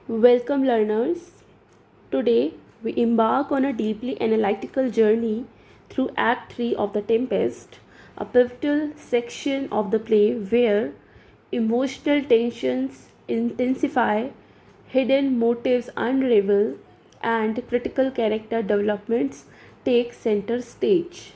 Welcome, learners. Today, we embark on a deeply analytical journey through Act 3 of The Tempest, a pivotal section of the play where emotional tensions intensify, hidden motives unravel, and critical character developments take center stage.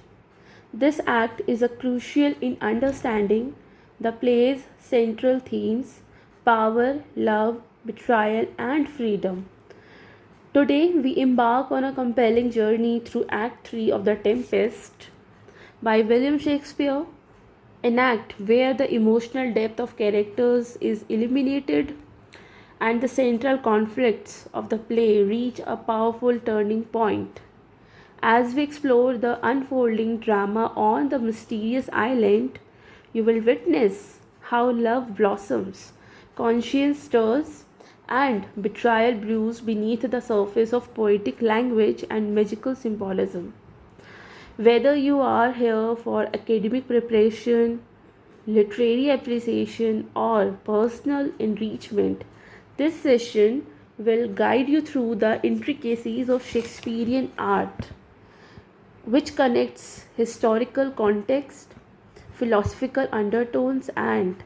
This act is a crucial in understanding the play's central themes: power, love, betrayal, and freedom. Today, we embark on a compelling journey through Act 3 of The Tempest by William Shakespeare, an act where the emotional depth of characters is illuminated and the central conflicts of the play reach a powerful turning point. As we explore the unfolding drama on the mysterious island, you will witness how love blossoms, conscience stirs, and betrayal brews beneath the surface of poetic language and magical symbolism. Whether you are here for academic preparation, literary appreciation, or personal enrichment, this session will guide you through the intricacies of Shakespearean art, which connects historical context, philosophical undertones, and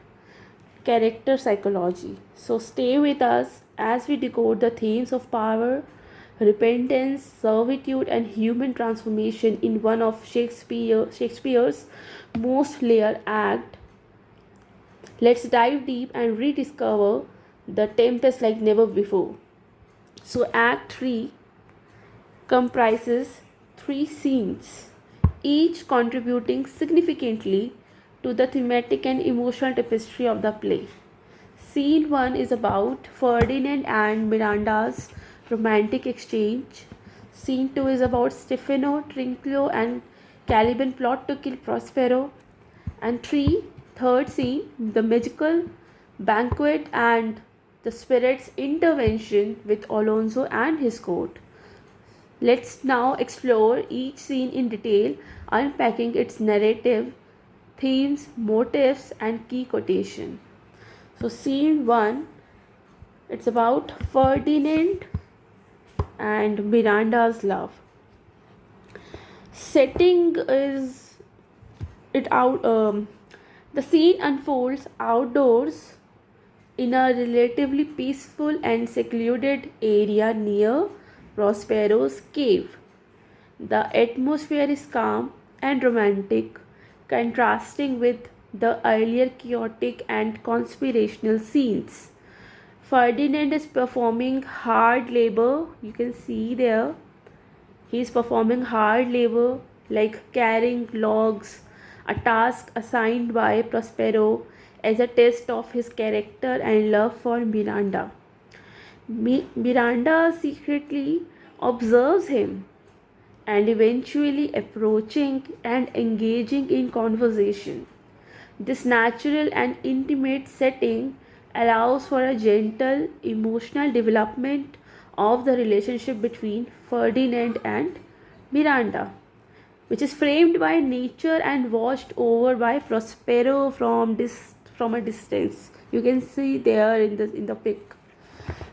character psychology. So, stay with us as we decode the themes of power, repentance, servitude, and human transformation in one of Shakespeare's most layered acts. Let's dive deep and rediscover the Tempest like never before. So, Act 3 comprises three scenes, each contributing significantly to the thematic and emotional tapestry of the play. Scene 1 is about Ferdinand and Miranda's romantic exchange. Scene 2 is about Stefano, Trinculo, and Caliban plot to kill Prospero. And third scene, the magical banquet and the spirit's intervention with Alonso and his court. Let's now explore each scene in detail, unpacking its narrative, themes, motifs, and key quotation. So, scene 1, it's about Ferdinand and Miranda's love. Setting is it out. The scene unfolds outdoors in a relatively peaceful and secluded area near Prospero's cave. The atmosphere is calm and romantic, contrasting with the earlier chaotic and conspirational scenes. Ferdinand is performing hard labor. You can see there. He is performing hard labor like carrying logs, a task assigned by Prospero as a test of his character and love for Miranda. Miranda secretly observes him and eventually approaching and engaging in conversation. This natural and intimate setting allows for a gentle emotional development of the relationship between Ferdinand and Miranda, which is framed by nature and watched over by Prospero from a distance. You can see there in the pic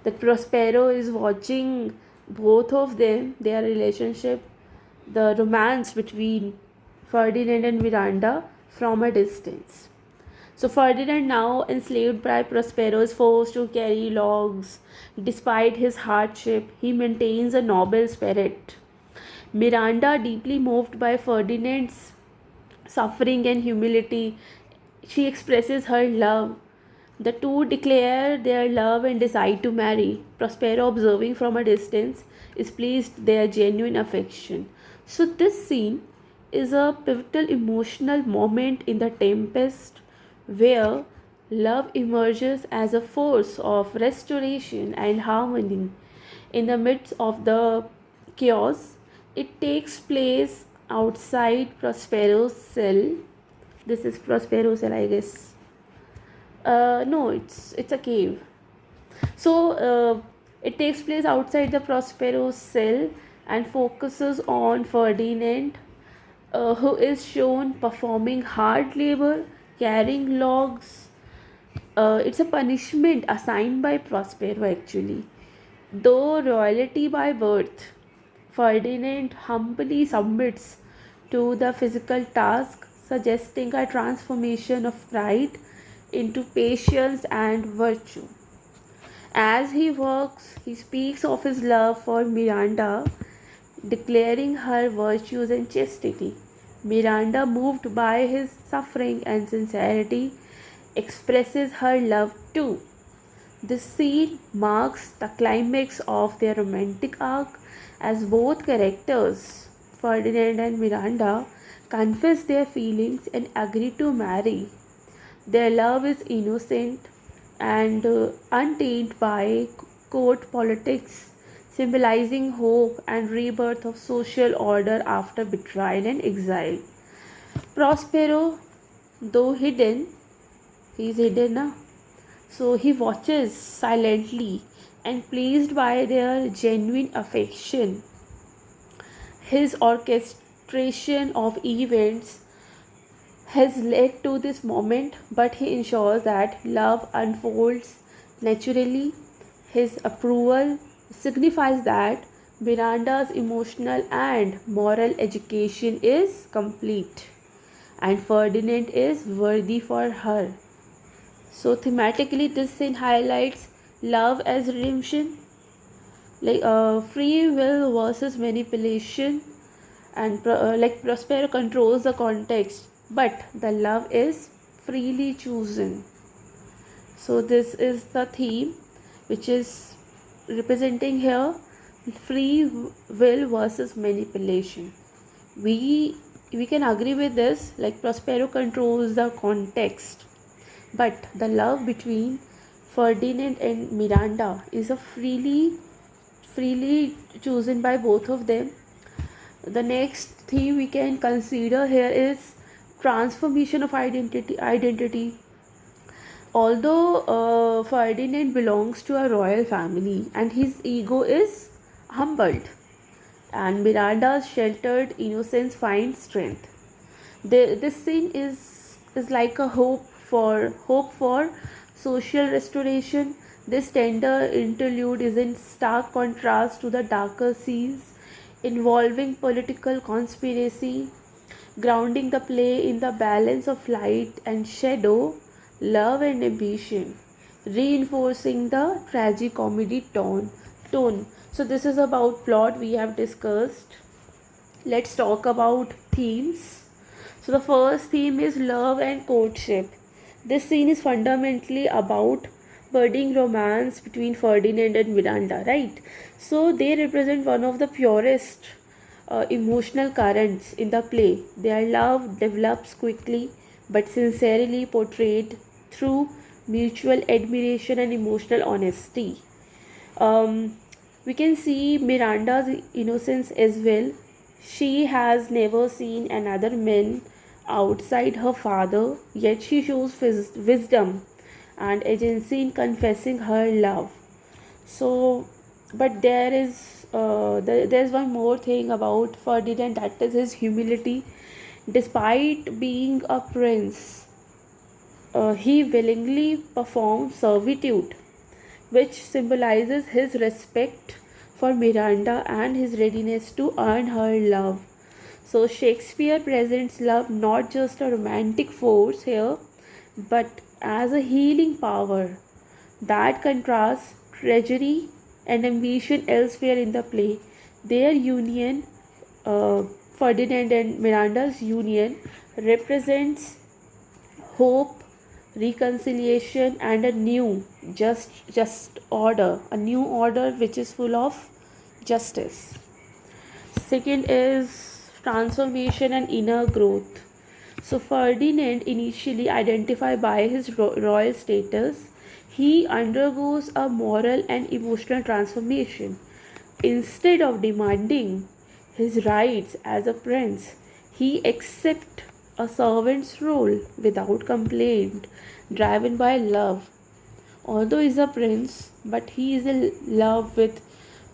that Prospero is watching both of them, their relationship, the romance between Ferdinand and Miranda from a distance. So Ferdinand, now enslaved by Prospero, is forced to carry logs. Despite his hardship, he maintains a noble spirit. Miranda, deeply moved by Ferdinand's suffering and humility, she expresses her love. The two declare their love and decide to marry. Prospero, observing from a distance, is pleased their genuine affection. So this scene is a pivotal emotional moment in the Tempest where love emerges as a force of restoration and harmony in the midst of the chaos. It takes place outside Prospero's cell. This is Prospero's cell, I guess. No, it's a cave. So it takes place outside the Prospero's cell and focuses on Ferdinand, who is shown performing hard labor, carrying logs. It's a punishment assigned by Prospero actually. Though royalty by birth, Ferdinand humbly submits to the physical task, suggesting a transformation of pride into patience and virtue. As he works, he speaks of his love for Miranda, declaring her virtues and chastity. Miranda, moved by his suffering and sincerity, expresses her love too. This scene marks the climax of their romantic arc as both characters, Ferdinand and Miranda, confess their feelings and agree to marry. Their love is innocent and untainted by court politics, symbolizing hope and rebirth of social order after betrayal and exile. Prospero, though hidden, he is hidden now. So he watches silently and pleased by their genuine affection. His orchestration of events has led to this moment, but he ensures that love unfolds naturally. His approval signifies that Miranda's emotional and moral education is complete, and Ferdinand is worthy for her. So, thematically, this scene highlights love as redemption, like free will versus manipulation, and like Prospero controls the context, but the love is freely chosen. So this is the theme which is representing here, free will versus manipulation. We can agree with this, like Prospero controls the context, but the love between Ferdinand and Miranda is a freely chosen by both of them. The next theme we can consider here is transformation of identity. Although Ferdinand belongs to a royal family and his ego is humbled, and Miranda's sheltered innocence finds strength. This scene is like a hope for social restoration. This tender interlude is in stark contrast to the darker scenes involving political conspiracy, grounding the play in the balance of light and shadow, love and ambition, reinforcing the tragicomedy tone. So this is about plot we have discussed. Let's talk about themes. So the first theme is love and courtship. This scene is fundamentally about budding romance between Ferdinand and Miranda, right? So they represent one of the purest emotional currents in the play. Their love develops quickly but sincerely portrayed through mutual admiration and emotional honesty. Um, we can see Miranda's innocence as well. She has never seen another man outside her father, yet she shows wisdom and agency in confessing her love. So, but there's one more thing about Ferdinand, that is his humility. Despite being a prince, he willingly performs servitude, which symbolizes his respect for Miranda and his readiness to earn her love. So, Shakespeare presents love not just a romantic force here, but as a healing power that contrasts treachery and ambition elsewhere in the play. Their union, Ferdinand and Miranda's union, represents hope, reconciliation, and a new just order, a new order which is full of justice. Second is transformation and inner growth. So Ferdinand, initially identified by his royal status, he undergoes a moral and emotional transformation. Instead of demanding his rights as a prince, he accepts a servant's role without complaint, driven by love. Although he is a prince, but he is in love with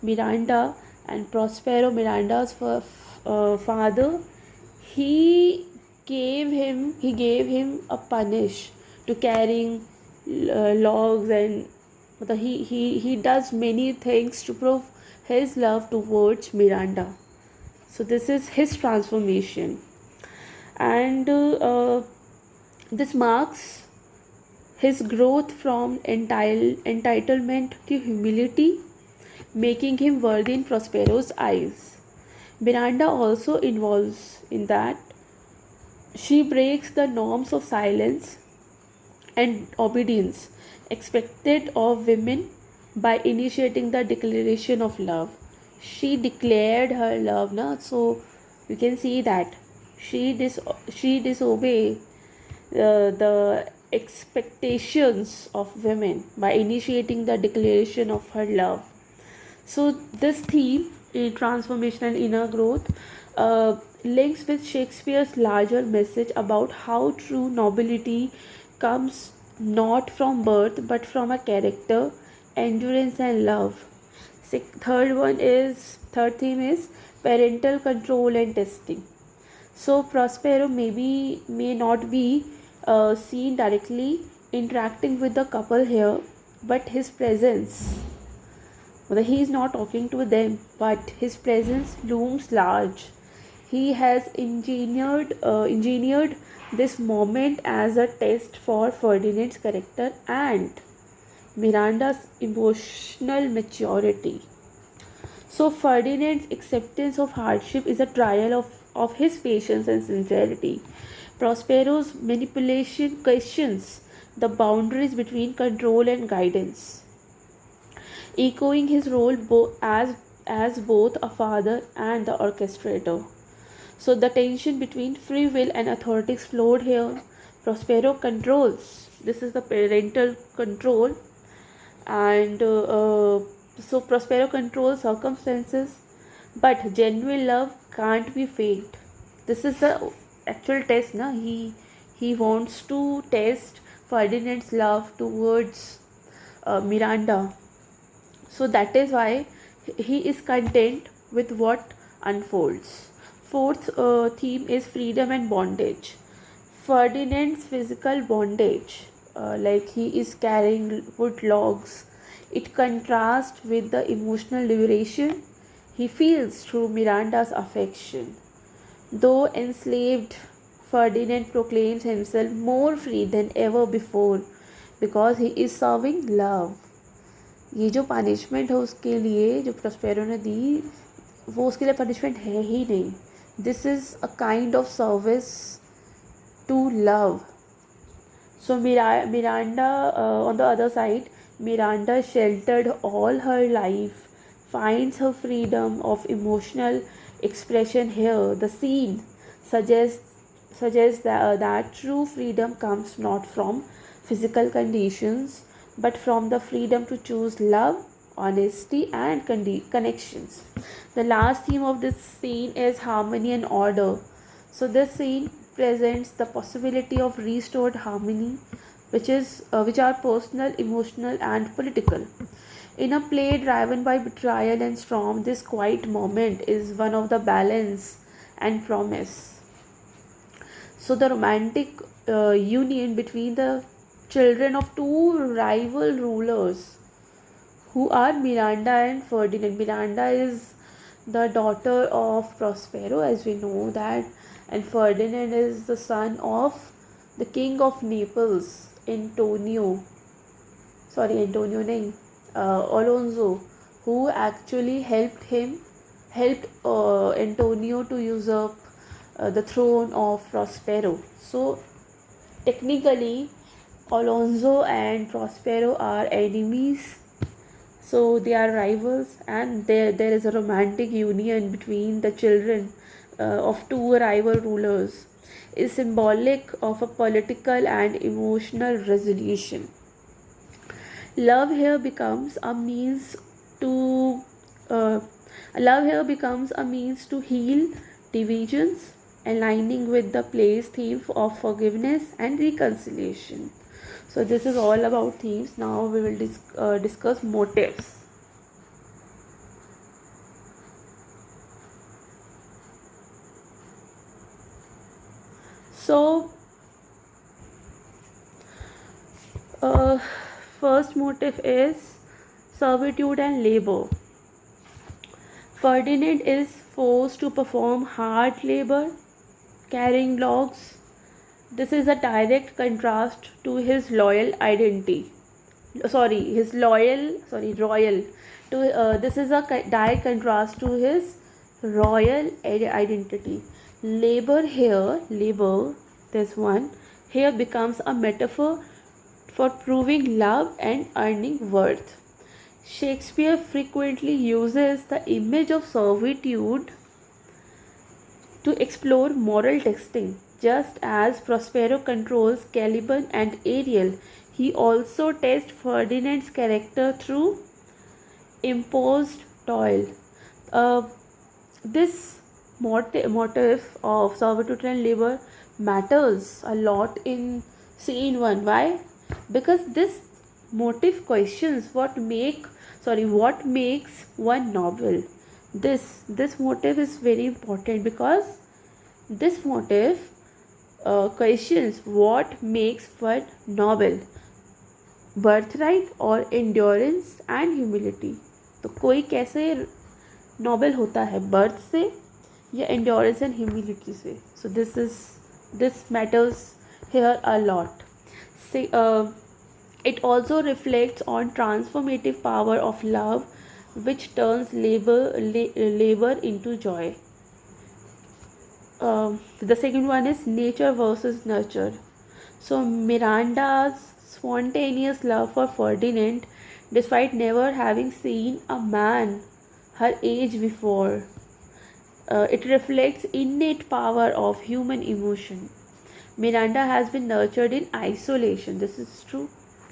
Miranda and Prospero, Miranda's father. He he gave him a punish to carrying logs and he does many things to prove his love towards Miranda. So this is his transformation, and this marks his growth from entitlement to humility, making him worthy in Prospero's eyes. Miranda also involves in that she breaks the norms of silence and obedience expected of women by initiating the declaration of love. She declared her love, na? So you can see that she disobeyed the expectations of women by initiating the declaration of her love. So this theme in transformation and inner growth links with Shakespeare's larger message about how true nobility comes not from birth but from a character, endurance and love. Third theme is parental control and testing. So Prospero may not be seen directly interacting with the couple here, but his presence, well, he is not talking to them, but his presence looms large. He has engineered this moment as a test for Ferdinand's character and Miranda's emotional maturity. So Ferdinand's acceptance of hardship is a trial of his patience and sincerity. Prospero's manipulation questions the boundaries between control and guidance, echoing his role as both a father and the orchestrator. So the tension between free will and authority explored here. Prospero controls. This is the parental control, and so Prospero controls circumstances, but genuine love can't be faked. This is the actual test, na? He wants to test Ferdinand's love towards Miranda. So that is why he is content with what unfolds. Fourth theme is freedom and bondage. Ferdinand's physical bondage, like he is carrying wood logs, it contrasts with the emotional liberation he feels through Miranda's affection. Though enslaved, Ferdinand proclaims himself more free than ever before because he is serving love. ये जो punishment है उसके लिए जो Prospero ने दी वो उसके लिए पनिशमेंट है ही नहीं. This is a kind of service to love. So Miranda, on the other side, Miranda, sheltered all her life, finds her freedom of emotional expression here. The scene suggests that true freedom comes not from physical conditions, but from the freedom to choose love, honesty, and connections. The last theme of this scene is harmony and order. So this scene presents the possibility of restored harmony, which are personal, emotional, and political. In a play driven by betrayal and storm, this quiet moment is one of the balance and promise. So the romantic union between the children of two rival rulers who are Miranda and Ferdinand. Miranda is the daughter of Prospero, as we know that, and Ferdinand is the son of the king of Naples, Antonio nahi, Alonso, who actually helped Antonio to usurp the throne of Prospero. So technically, Alonso and Prospero are enemies, so they are rivals, and there is a romantic union between the children of two rival rulers is symbolic of a political and emotional resolution. Love here becomes a means to uh, love here becomes a means to heal divisions, aligning with the play's theme of forgiveness and reconciliation. So this is all about themes. Now we will discuss motifs. So uh, First motif is servitude and labor. Ferdinand is forced to perform hard labor, carrying logs. This is a direct contrast to his loyal identity. Royal. This is a direct contrast to his royal identity. Labor, this one, here becomes a metaphor for proving love and earning worth. Shakespeare frequently uses the image of servitude to explore moral testing. Just as Prospero controls Caliban and Ariel, he also tests Ferdinand's character through imposed toil. Uh, this motif of servitude and labor matters a lot in scene 1. Why? Because this motif questions what makes one noble. This motif is very important because this motif questions what makes one noble, birthright or endurance and humility. तो कोई कैसे Nobel होता है, birth से या endurance and humility से. So this matters here a lot. It also reflects on transformative power of love, which turns labor into joy. The second one is nature versus nurture. So Miranda's spontaneous love for Ferdinand, despite never having seen a man her age before, it reflects innate power of human emotion. Miranda has been nurtured in isolation. This is true.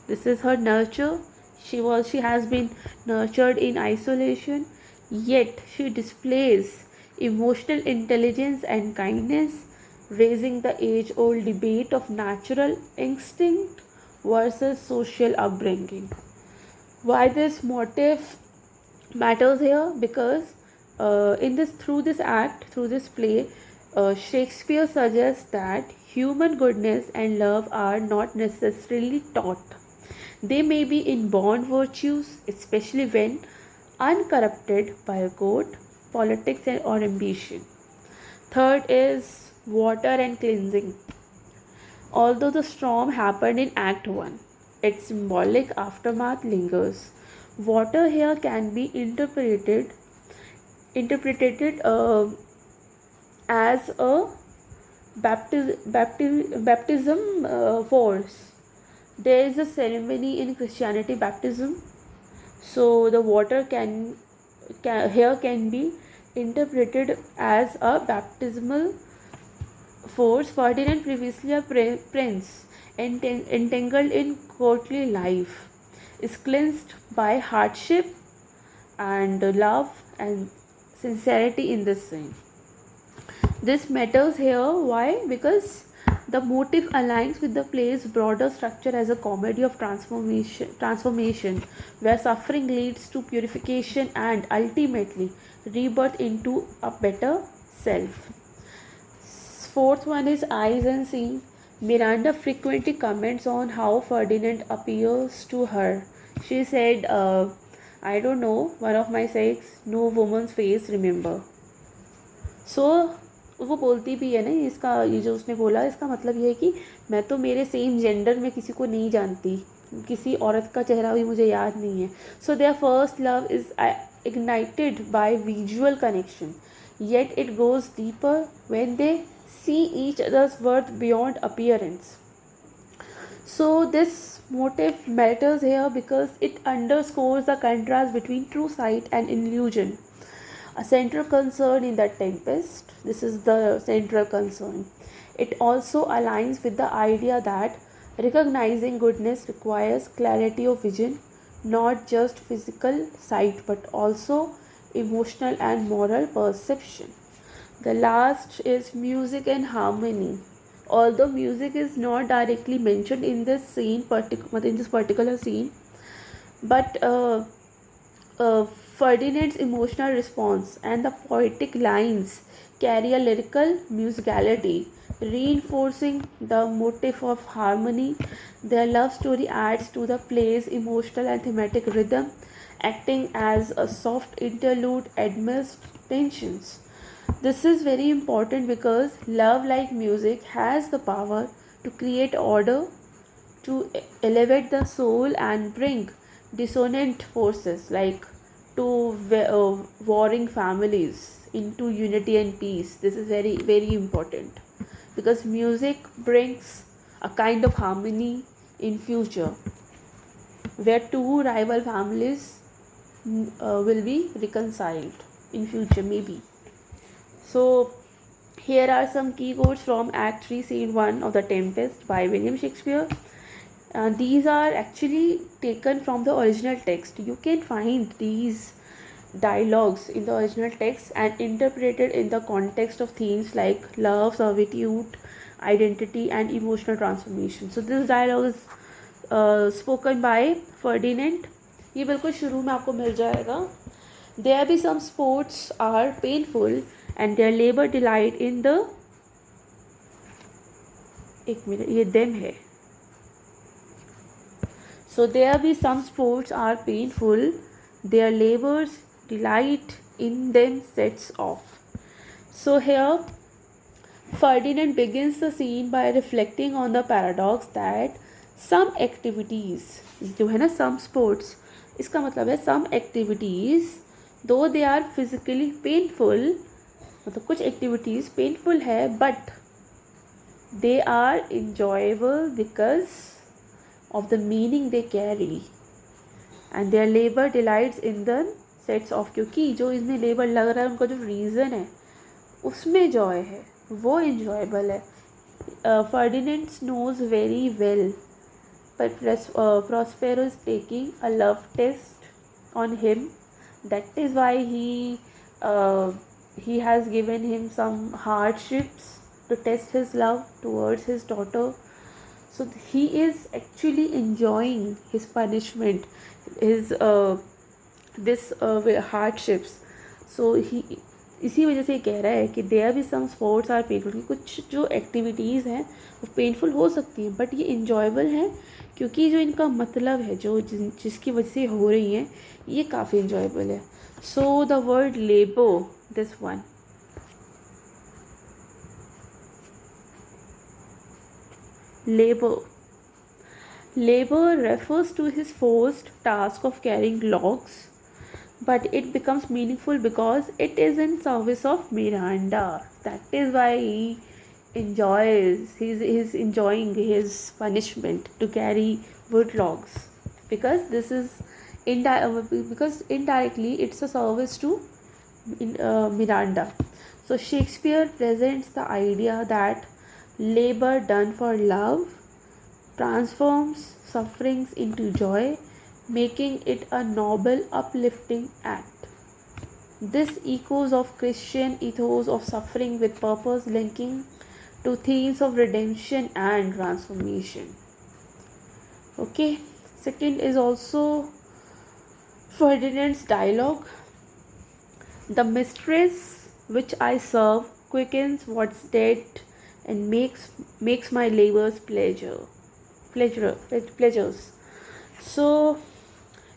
This is her nurture. She has been nurtured in isolation, yet she displays emotional intelligence and kindness, raising the age-old debate of natural instinct versus social upbringing. Why this motif matters here? Because through this play, Shakespeare suggests that human goodness and love are not necessarily taught. They may be inborn virtues, especially when uncorrupted by court, politics or ambition. Third is water and cleansing. Although the storm happened in Act 1, its symbolic aftermath lingers. Water here can be interpreted as a baptism force. There is a ceremony in Christianity, baptism. So the water can be interpreted as a baptismal force. Ferdinand, previously a prince entangled in courtly life, is cleansed by hardship and love and sincerity in this scene. This matters here. Why? Because the motif aligns with the play's broader structure as a comedy of transformation, where suffering leads to purification and ultimately rebirth into a better self. Fourth one is eyes and seeing. Miranda frequently comments on how Ferdinand appears to her. She said, I don't know, one of my sex, no woman's face remember. So वो बोलती भी है ना, इसका ये जो उसने बोला, इसका मतलब ये है कि मैं तो मेरे सेम जेंडर में किसी को नहीं जानती, किसी औरत का चेहरा भी मुझे याद नहीं है. So their first love is ignited by visual connection, yet it goes deeper when they see each other's worth beyond appearance. So this motif matters here because it underscores the contrast between true sight and illusion. A central concern in the Tempest. This is the central concern. It also aligns with the idea that recognizing goodness requires clarity of vision, not just physical sight but also emotional and moral perception. The last is music and harmony. Although music is not directly mentioned in this particular scene, but Ferdinand's emotional response and the poetic lines carry a lyrical musicality reinforcing the motif of harmony. Their love story adds to the play's emotional and thematic rhythm, acting as a soft interlude amidst tensions. This is very important because love, like music, has the power to create order, to elevate the soul, and bring dissonant forces like warring families into unity and peace. This is very very important because music brings a kind of harmony in future where two rival families will be reconciled in future maybe. So here are some key quotes from Act 3, Scene 1 of The Tempest by William Shakespeare. These are actually taken from the original text. You can find these dialogues in the original text and interpreted in the context of themes like love, servitude, identity, and emotional transformation. So this dialogue is spoken by Ferdinand. ये बिल्कुल शुरू में आपको मिल जाएगा. There be some sports are painful and their labor delight in the. एक minute, ये them है. So there be some sports are painful, their labors delight in them sets off. So here Ferdinand begins the scene by reflecting on the paradox that some activities, जो है ना some sports, इसका मतलब है some activities though they are physically painful, मतलब कुछ activities painful है but they are enjoyable because of the meaning they carry and their labor delights in the sets of. क्योंकि जो इसमें labor लग रहा है उनका जो reason है उसमें joy है, वो enjoyable है. Ferdinand knows very well but Prospero is taking a love test on him. That is why he has given him some hardships to test his love towards his daughter. So he is actually enjoying his punishment, his this hardships. So he इसी वजह से कह रहा है कि there भी some sports are painful, कि कुछ जो एक्टिविटीज़ हैं वो पेनफुल हो सकती हैं बट ये इंजॉयबल हैं क्योंकि जो इनका मतलब है जो जिसकी वजह से हो रही हैं ये काफ़ी इंजॉयबल है. So the word labour, this one, labor refers to his forced task of carrying logs, but it becomes meaningful because it is in service of Miranda. That is why he enjoys, he's enjoying his punishment to carry wood logs, because this is because indirectly it's a service to Miranda. So Shakespeare presents the idea that labor done for love transforms sufferings into joy, making it a noble, uplifting act. This echoes of Christian ethos of suffering with purpose, linking to themes of redemption and transformation. Okay, second is also Ferdinand's dialogue. The mistress which I serve quickens what's dead and makes my labors pleasures. So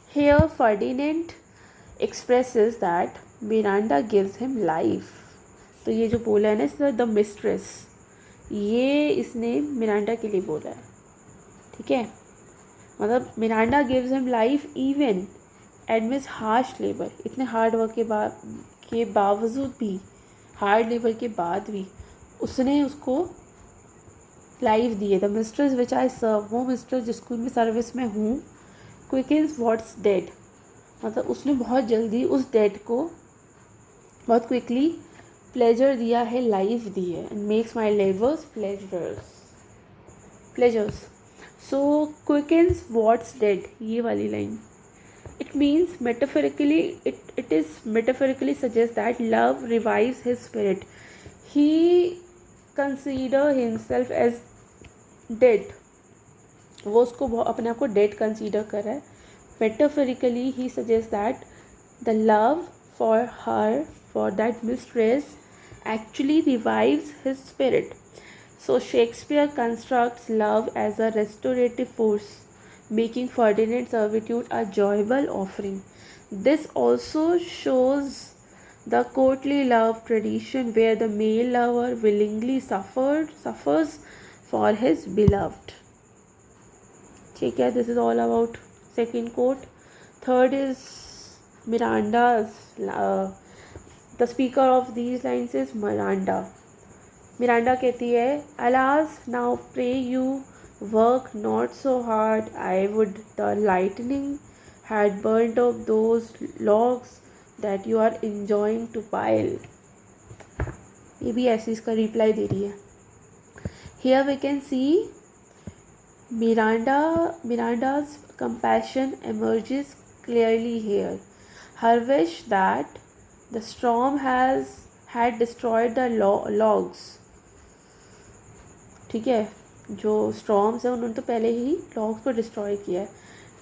here Ferdinand expresses that Miranda gives him life. तो ये जो बोला है ना sir the mistress, ये इसने Miranda के लिए बोला है. ठीक है, मतलब Miranda gives him life even admits harsh labour. इतने हार्ड वर्क के बावजूद भी, हार्ड लेबर के बाद भी उसने उसको लाइफ दी है. द मिस्ट्रेस विच आई सर्व, वो मिस्ट्रेस जिसको मैं सर्विस में हूँ, क्विकन्स व्हाट्स डेड, मतलब उसने बहुत जल्दी उस डेड को बहुत क्विकली प्लेजर दिया है, लाइफ दी है. And makes my labours pleasures. So quickens what's dead, ये वाली line, it means metaphorically, it is metaphorically suggests that love revives his spirit. He consider himself as dead, वो उसको अपने आप को डेड कंसीडर कर रहा है. Metaphorically he suggest that the love for her, for that mistress, actually revives his spirit. So Shakespeare constructs love as a restorative force, making Ferdinand's servitude a joyable offering. This also shows the courtly love tradition where the male lover willingly suffers for his beloved. ठीक है, this is all about second quote. Third is Miranda's. The speaker of these lines is Miranda. Miranda कहती है, Alas, now pray you work not so hard. I would the lightning had burnt up those logs that you are enjoying to pile. ये भी ऐसे इसका reply दे रही है. Here we can see Miranda's compassion emerges clearly here. Her wish that the storm had destroyed the logs. ठीक है, जो storms है उन्होंने तो पहले ही लॉग्स को डिस्ट्रॉय किया है.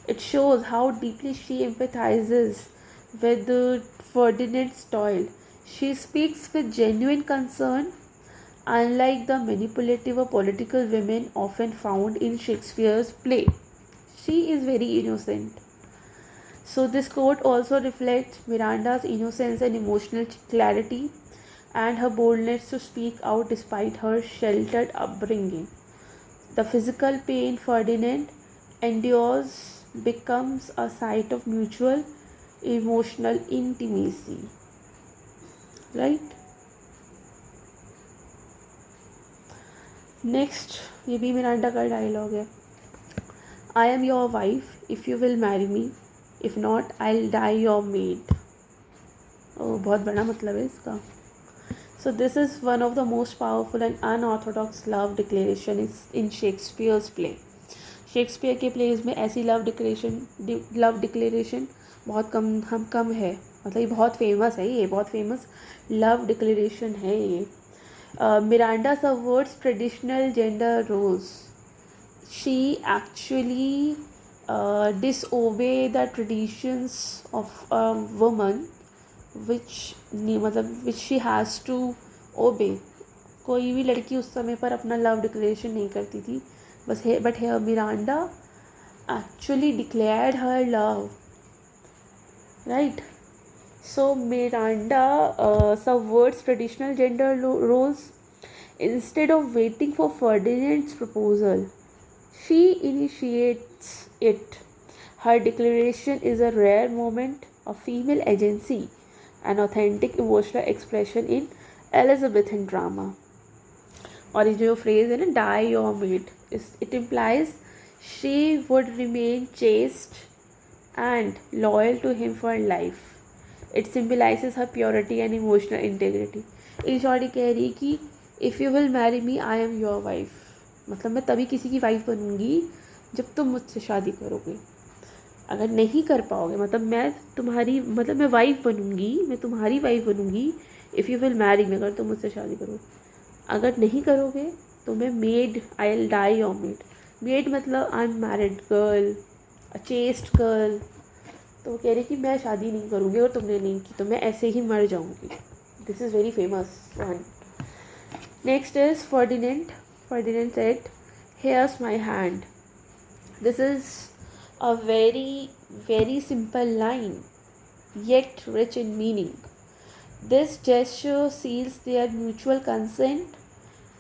It shows how deeply she empathises with Ferdinand's toil. She speaks with genuine concern, unlike the manipulative or political women often found in Shakespeare's play. She is very innocent. So this quote also reflects Miranda's innocence and emotional clarity, and her boldness to speak out despite her sheltered upbringing. The physical pain Ferdinand endures becomes a site of mutual emotional intimacy. Right? Next, ये भी Miranda का dialogue है. I am your wife if you will marry me. If not, I'll die your maid. बहुत बड़ा मतलब है इसका. So this is one of the most powerful and unorthodox love declaration in Shakespeare's play. Shakespeare के pledge में ऐसी love declaration बहुत कम है. मतलब ये बहुत फेमस है, ये बहुत फेमस लव डिक्लेरेशन है ये. Miranda subverts traditional gender roles. She actually disobey the traditions of a woman which she has to obey. कोई भी लड़की उस समय पर अपना लव डिक्लेरेशन नहीं करती थी. बस है, but here Miranda actually declared her love. Right? So Miranda subverts traditional gender roles. Instead of waiting for Ferdinand's proposal, she initiates it. Her declaration is a rare moment of female agency, an authentic emotional expression in Elizabethan drama. और ये जो phrase है ना, die your maid, it implies she would remain chaste and loyal to him for life. It symbolizes her purity and emotional integrity. In short, ये कह रही कि if you will marry me, I am your wife. मतलब मैं तभी किसी की wife बनूंगी जब तुम मुझसे शादी करोगे. अगर नहीं कर पाओगे, मतलब मैं वाइफ बनूंगी, मैं तुम्हारी wife बनूंगी if you will marry me, अगर तुम मुझसे शादी करोगे. अगर नहीं करोगे तो मैं maid, I'll die your maid. Maid मतलब unmarried girl, a chaste girl. तो वो कह रही कि मैं शादी नहीं करूँगी और तुमने नहीं की तो मैं ऐसे ही मर जाऊँगी. This is very famous one. Next is Ferdinand. Ferdinand said, hairs my hand. This is a very very simple line yet rich in meaning. This gesture seals their mutual consent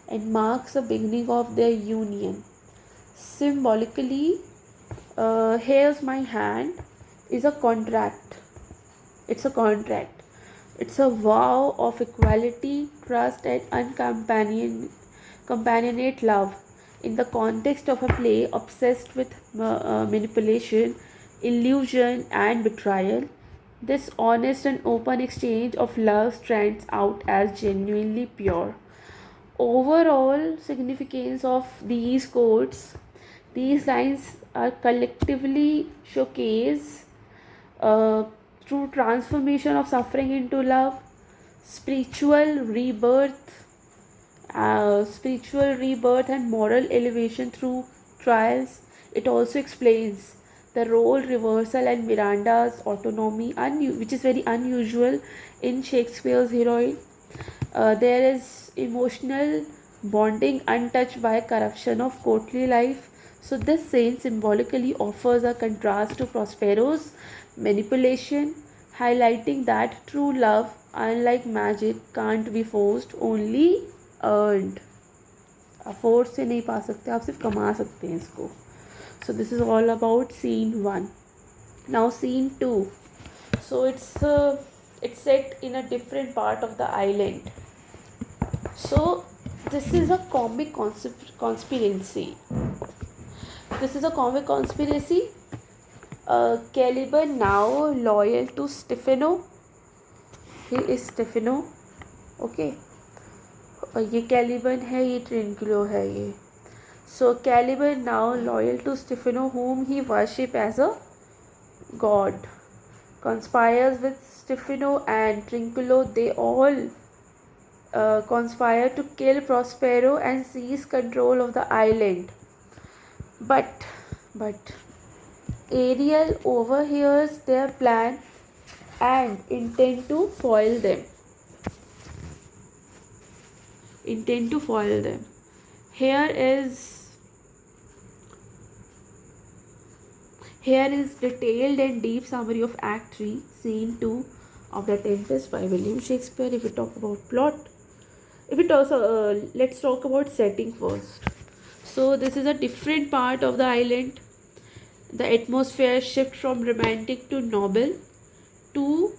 and marks the beginning of their union. Symbolically, here's my hand is a contract. It's a contract. It's a vow of equality, trust, and companionate love. In the context of a play obsessed with manipulation, illusion, and betrayal, this honest and open exchange of love stands out as genuinely pure. Overall significance of these quotes, these lines are collectively showcase through transformation of suffering into love, spiritual rebirth, and moral elevation through trials. It also explains the role reversal and Miranda's autonomy, which is very unusual in Shakespeare's heroine. There is emotional bonding untouched by corruption of courtly life. So this saint symbolically offers a contrast to Prospero's manipulation, highlighting that true love, unlike magic, can't be forced, only earned. आप force से नहीं पा सकते, आप सिर्फ कमा सकते हैं इसको. So this is all about scene 1. Now scene 2. So it's set in a different part of the island. So this is a comic conspiracy. This is a comic conspiracy. Caliban, now loyal to Stefano. He is Stefano. Okay. ये Caliban है, ये Trinculo है ये. So Caliban, now loyal to Stefano, whom he worship as a god, conspires with Stefano and Trinculo. They all conspire to kill Prospero and seize control of the island. But Ariel overhears their plan and intend to foil them. Here is detailed and deep summary of Act 3, Scene 2 of the Tempest by William Shakespeare. If we talk about plot, let's talk about setting first. So this is a different part of the island. The atmosphere shifts from romantic to noble to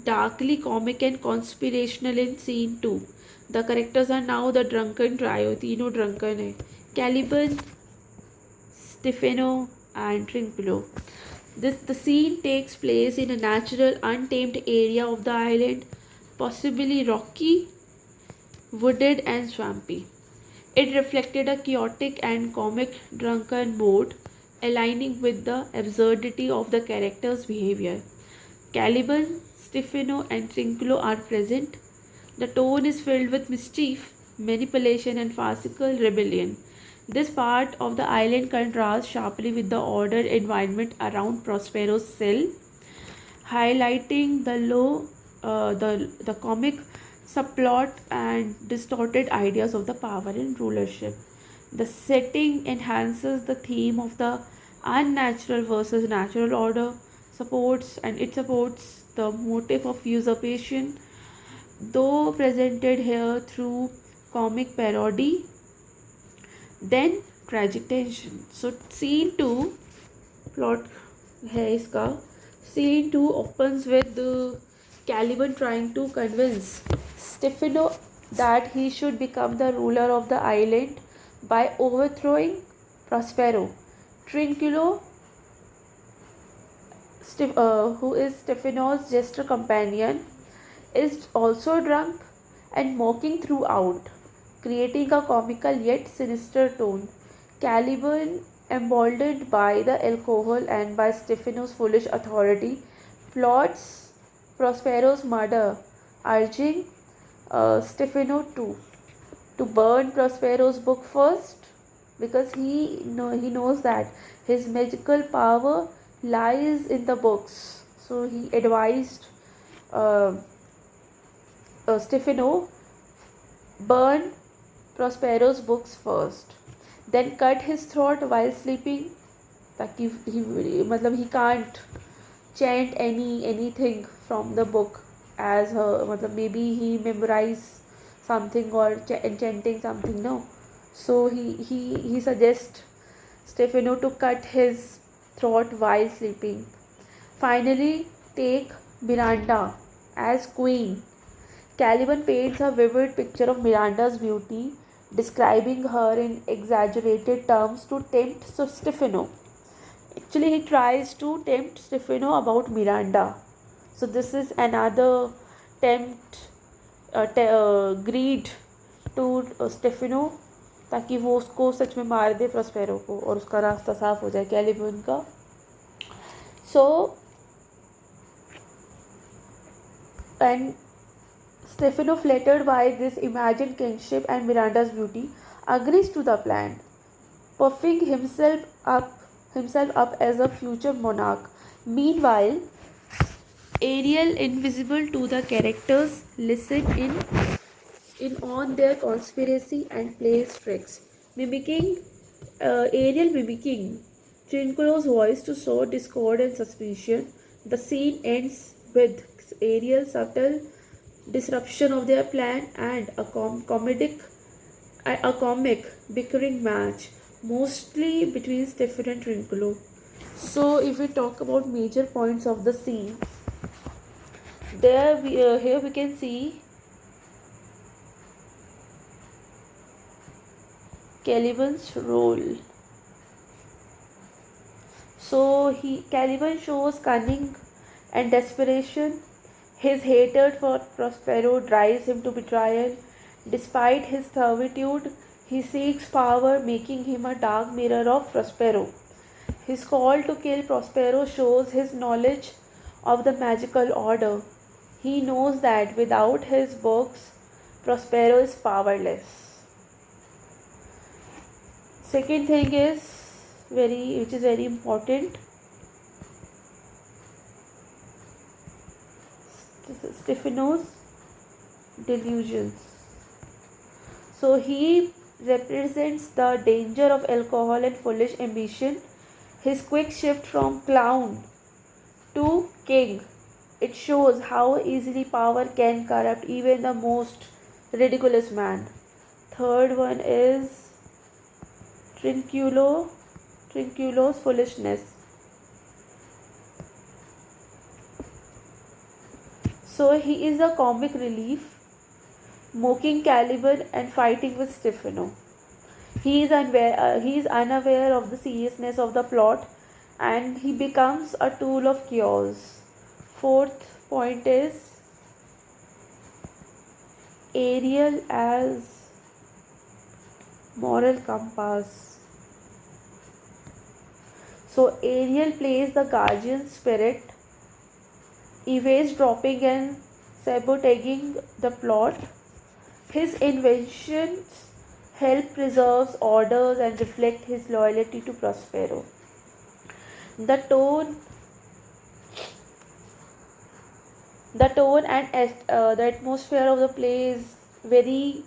darkly comic and conspirational in Scene 2. The characters are now the drunken trio. तीनों drunken है. Caliban, Stefano and Trinculo. The scene takes place in a natural, untamed area of the island, possibly rocky, wooded and swampy. It reflected a chaotic and comic drunken mood, aligning with the absurdity of the characters' behavior. Caliban, Stefano and Trinculo are present. The tone is filled with mischief, manipulation and farcical rebellion. This part of the island contrasts sharply with the ordered environment around Prospero's cell, highlighting the comic subplot and distorted ideas of the power and rulership. The setting enhances the theme of the unnatural versus natural order, supports the motive of usurpation, though presented here through comic parody, then tragic tension. So scene 2 plot है इसका. Scene 2 opens with Caliban trying to convince Stefano that he should become the ruler of the island by overthrowing Prospero. Trinculo, who is Stefano's jester companion, is also drunk and mocking throughout, creating a comical yet sinister tone. Caliban, emboldened by the alcohol and by Stefano's foolish authority, plots Prospero's murder, urging Stefano to burn Prospero's book first, because he knows that his magical power lies in the books. So he advised Stefano burn Prospero's books first, then cut his throat while sleeping, ताकि he can't chant anything from the book as maybe he memorized something or enchanting something. No, so he suggests Stefano to cut his throat while sleeping. Finally, take Miranda as queen. Caliban paints a vivid picture of Miranda's beauty, describing her in exaggerated terms to tempt Stefano. Actually, he tries to tempt Stefano about Miranda. So this is another greed to Stefano, ताकि वो उसको सच में मार दे Prospero को और उसका रास्ता साफ हो जाए कैलिबन का. So and Stefano, flattered by this imagined kingship and Miranda's beauty, agrees to the plan, puffing himself up as a future monarch. Meanwhile, Ariel, invisible to the characters, listen in in on their conspiracy and plays tricks, mimicking Ariel mimicking Trinculo's voice to sow discord and suspicion. The scene ends with Ariel's subtle disruption of their plan and a comic bickering match, mostly between Stefan and Trinculo. So, if we talk about major points of the scene, here we can see Caliban's role. So Caliban shows cunning and desperation. His hatred for Prospero drives him to betrayal. Despite his servitude, he seeks power, making him a dark mirror of Prospero. His call to kill Prospero shows his knowledge of the magical order. He knows that without his books, Prospero is powerless. Second thing is which is very important. Stephanos delusions. So he represents the danger of alcohol and foolish ambition. His quick shift from clown to king, it shows how easily power can corrupt even the most ridiculous man. Third one is Trinculo's foolishness. So he is a comic relief, mocking Caliban and fighting with Stefano. He is unaware of the seriousness of the plot, and he becomes a tool of chaos. Fourth point is Ariel as moral compass. So Ariel plays the guardian spirit, eavesdropping and sabotaging the plot. His inventions help preserve orders and reflect his loyalty to Prospero. The tone and the atmosphere of the play is very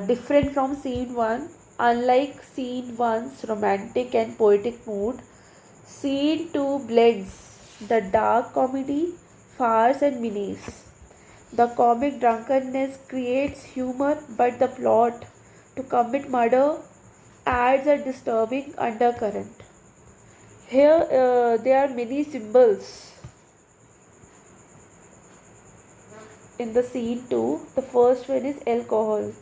different from scene 1. Unlike scene 1's romantic and poetic mood, scene 2 blends the dark comedy, farce and menace. The comic drunkenness creates humor, but the plot to commit murder adds a disturbing undercurrent. Here there are many symbols in the scene 2. The first one is alcohol.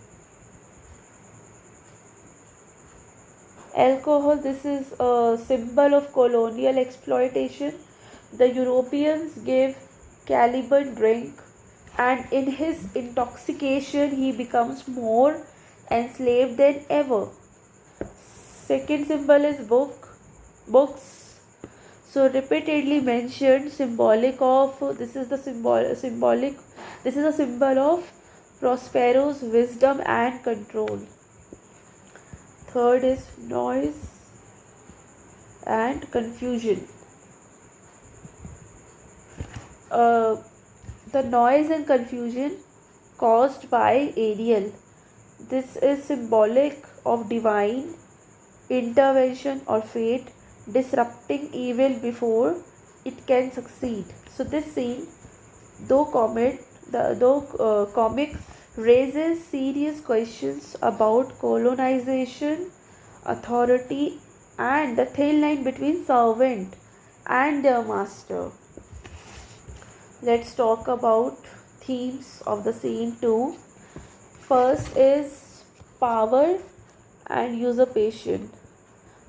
Alcohol, this is a symbol of colonial exploitation. The Europeans gave Caliban drink, and in his intoxication he becomes more enslaved than ever. Second symbol is books. So repeatedly mentioned, symbolic of this is a symbol of Prospero's wisdom and control. Third is noise and confusion. The noise and confusion caused by Ariel. This is symbolic of divine intervention or fate disrupting evil before it can succeed. So this scene, though comic, raises serious questions about colonization, authority, and the thin line between servant and their master. Let's talk about themes of the scene 2. First is power and usurpation.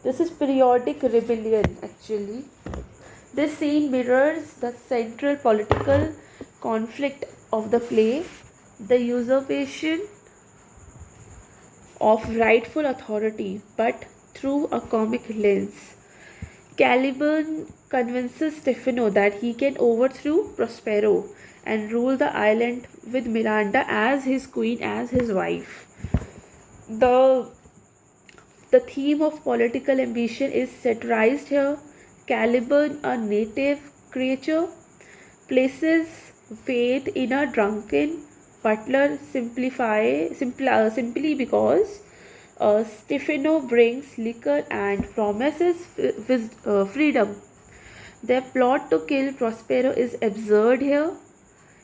This is periodic rebellion actually. This scene mirrors the central political conflict of the play, the usurpation of rightful authority, but through a comic lens. Caliban convinces Stefano that he can overthrow Prospero and rule the island with Miranda as his queen, as his wife. The theme of political ambition is satirized here. Caliban, a native creature, places faith in a drunken Butler simply because Stefano brings liquor and promises freedom. Their plot to kill Prospero is absurd here.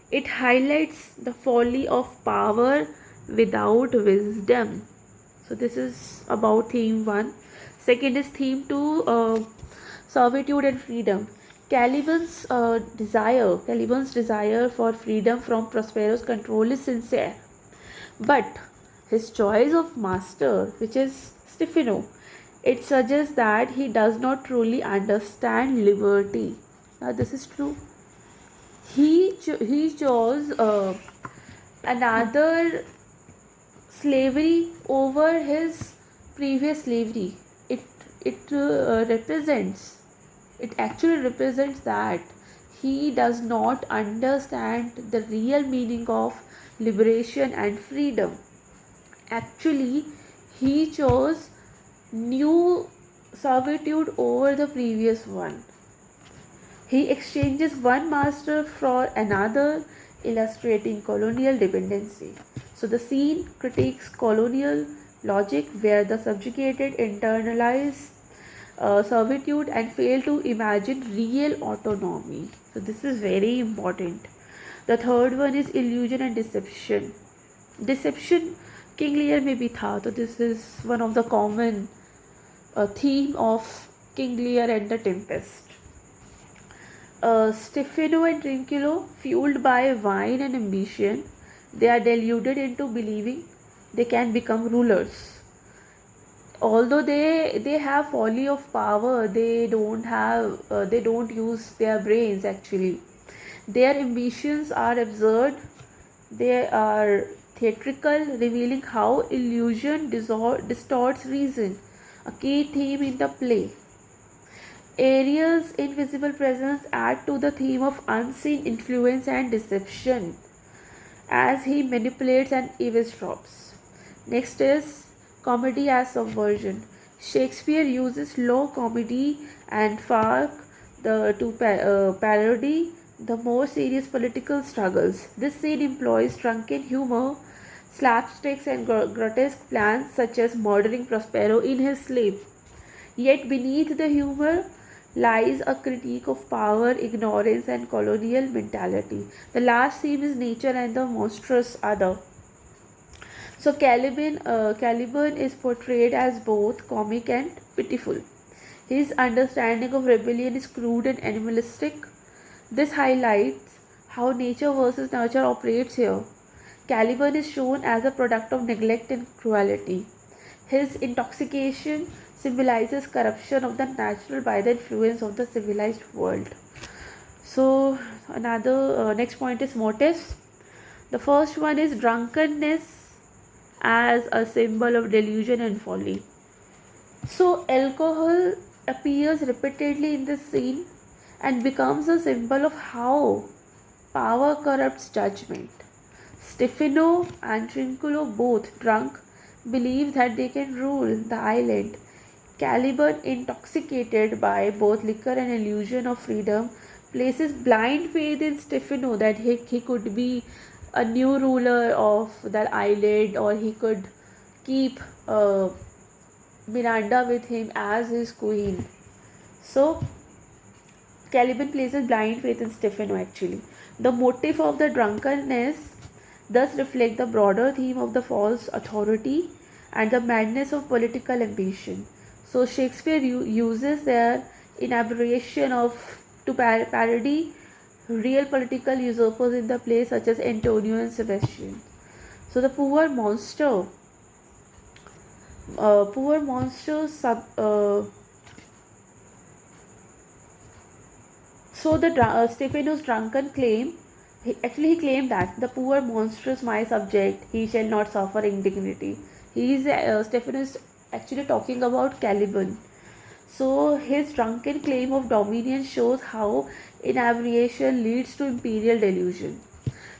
It highlights the folly of power without wisdom. So this is about theme 1. Second is theme 2, servitude and freedom. Caliban's desire for freedom from Prospero's control is sincere. But his choice of master, which is Stefano, it suggests that he does not truly understand liberty. Now this is true. He chose another slavery over his previous slavery. It it actually represents that he does not understand the real meaning of liberation and freedom. Actually, he chose new servitude over the previous one. He exchanges one master for another, illustrating colonial dependency. So the scene critiques colonial logic where the subjugated internalize servitude and fail to imagine real autonomy. So this is very important. The third one is illusion and deception. Deception, King Lear में भी था, so this is one of the common theme of King Lear and the Tempest. Stefano and Trinculo, fueled by wine and ambition, they are deluded into believing they can become rulers. Although they have folly of power, they don't use their brains actually. Their ambitions are absurd. They are theatrical, revealing how illusion distorts reason, a key theme in the play. Ariel's invisible presence adds to the theme of unseen influence and deception as he manipulates and eavesdrops. Next is comedy as subversion. Shakespeare uses low comedy and farce to parody the more serious political struggles. This scene employs drunken humor, slapsticks, and grotesque plans such as murdering Prospero in his sleep. Yet beneath the humor lies a critique of power, ignorance, and colonial mentality. The last theme is nature and the monstrous other. So Caliban is portrayed as both comic and pitiful. His understanding of rebellion is crude and animalistic. This highlights how nature versus nurture operates here. Caliban is shown as a product of neglect and cruelty. His intoxication symbolizes corruption of the natural by the influence of the civilized world. So another next point is motifs. The first one is drunkenness as a symbol of delusion and folly. So alcohol appears repeatedly in this scene and becomes a symbol of how power corrupts judgment. Stefano and Trinculo, both drunk, believe that they can rule the island. Caliban, intoxicated by both liquor and illusion of freedom, places blind faith in Stefano that he could be a new ruler of that island, or he could keep Miranda with him as his queen. So Caliban places blind faith in Stefano actually. The motive of the drunkenness thus reflect the broader theme of the false authority and the madness of political ambition. So Shakespeare uses their elaboration to parody real political usurpers in the play such as Antonio and Sebastian. So the poor monster Stefano's drunken claim, he claimed that the poor monstrous my subject, he shall not suffer indignity. Stefano is actually talking about Caliban. So his drunken claim of dominion shows how inebriation leads to imperial delusion.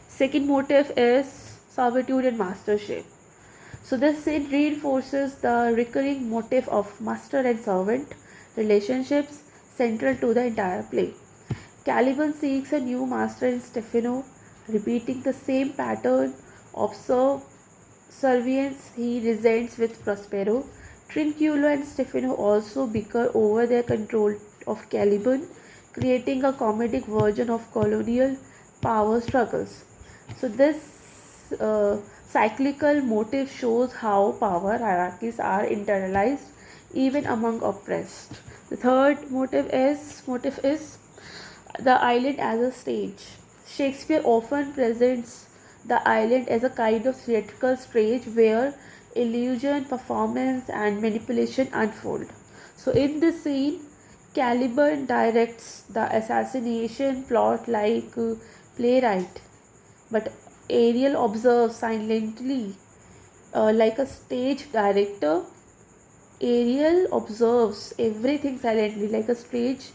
Second motive is servitude and mastership. So this scene reinforces the recurring motif of master and servant relationships central to the entire play. Caliban seeks a new master in Stefano, repeating the same pattern subservience he resents with Prospero. Trinculo and Stefano also bicker over their control of Caliban, creating a comedic version of colonial power struggles. So, this cyclical motif shows how power hierarchies are internalized even among oppressed. The third motif is the island as a stage. Shakespeare often presents the island as a kind of theatrical stage where illusion, performance, and manipulation unfold. So, in this scene, Caliban directs the assassination plot like playwright, but Ariel observes silently like a stage director. Ariel observes everything silently like a stage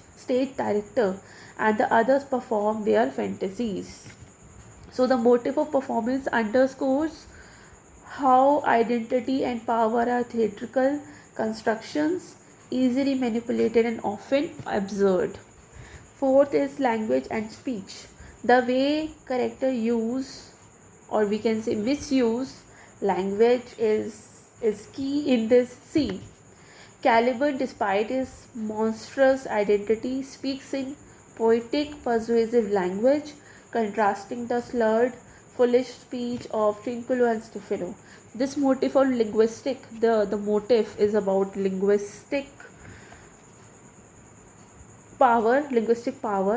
director, and the others perform their fantasies. So the motive of performance underscores how identity and power are theatrical constructions, easily manipulated and often absurd. Fourth is language and speech. The way character use, or we can say misuse, language is key in this scene. Caliban, despite his monstrous identity, speaks in poetic, persuasive language, contrasting the slurred, foolish speech of Trinculo and Stefano. This motif or the motif is about linguistic power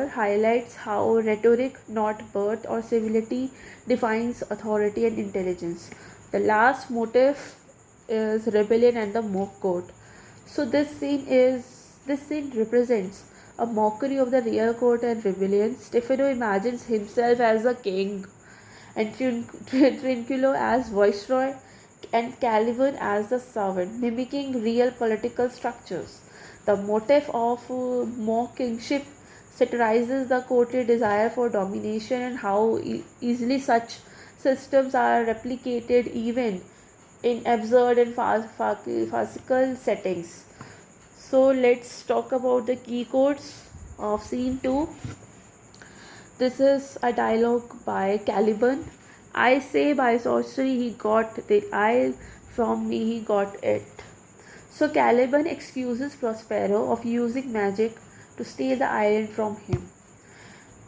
highlights how rhetoric, not birth or civility, defines authority and intelligence. The last motif is rebellion and the mock court. So this scene represents a mockery of the real court and rebellion. Stefano imagines himself as a king, and Trinculo as viceroy, and Caliban as the servant, mimicking real political structures. The motif of mock kingship satirizes the courtly desire for domination and how easily such systems are replicated even in absurd and farcical settings. So let's talk about the key quotes of scene 2. This is a dialogue by Caliban. I say by sorcery he got the isle, from me he got it. So Caliban excuses Prospero of using magic to steal the island from him.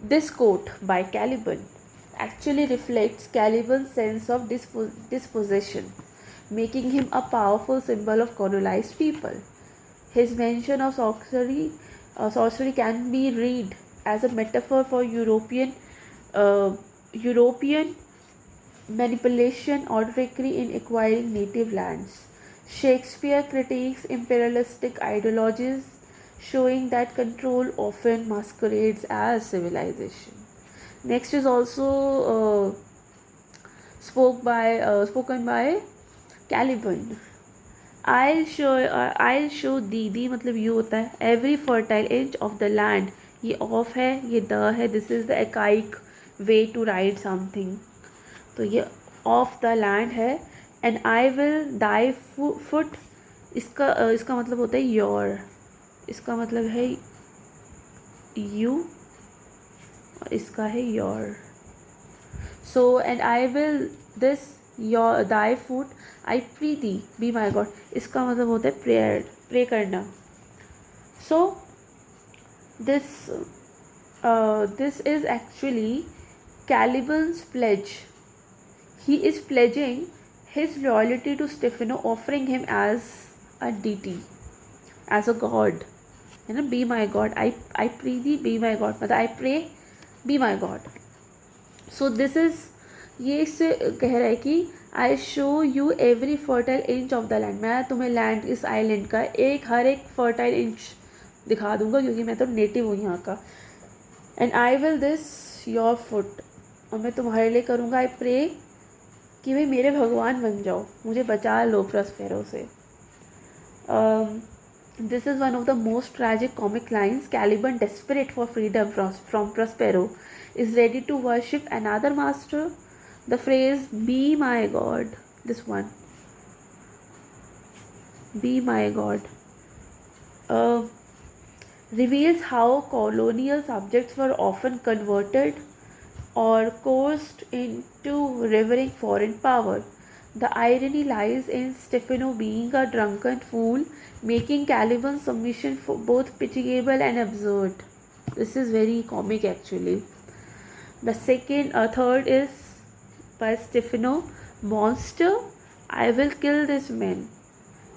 This quote by Caliban actually reflects Caliban's sense of dispossession, making him a powerful symbol of colonized people. His mention of sorcery can be read as a metaphor for European manipulation or trickery in acquiring native lands. Shakespeare critiques imperialistic ideologies, showing that control often masquerades as civilization. Next is also spoken by Caliban. I'll show दीदी मतलब ये होता है every fertile inch of the land. ये off है, ये the है. This is the archaic way to write something. तो ये off the land है. And I will thy foot. इसका मतलब होता है your. इसका मतलब है you और इसका है your. So and I will this your thy foot I pray thee be my God. इसका मतलब होता है प्रे करना. So this is actually Caliban's pledge. He is pledging his loyalty to Stefano, offering him as a deity, as a god. You know, be my God. I pray thee, be my God. मतलब I pray, be my God. So this is ये इससे कह रहा है कि I show you every fertile inch of the land. मैं तुम्हें land इस आइलैंड का हर एक फर्टाइल इंच दिखा दूंगा क्योंकि मैं तो नेटिव हूँ यहाँ का. And I will this your foot. और मैं तुम्हारे लिए करूँगा आई प्रे कि भाई मेरे भगवान बन जाओ, मुझे बचा लो प्रॉस्पेरो से. This is one of the most tragic comic lines. Caliban, desperate for freedom from Prospero, is ready to worship another master. The phrase, be my God, this one, be my God, reveals how colonial subjects were often converted or coerced into revering foreign power. The irony lies in Stefano being a drunken fool, making Caliban's submission for both pitiable and absurd. This is very comic actually. The third is by Stefano. Monster, I will kill this man.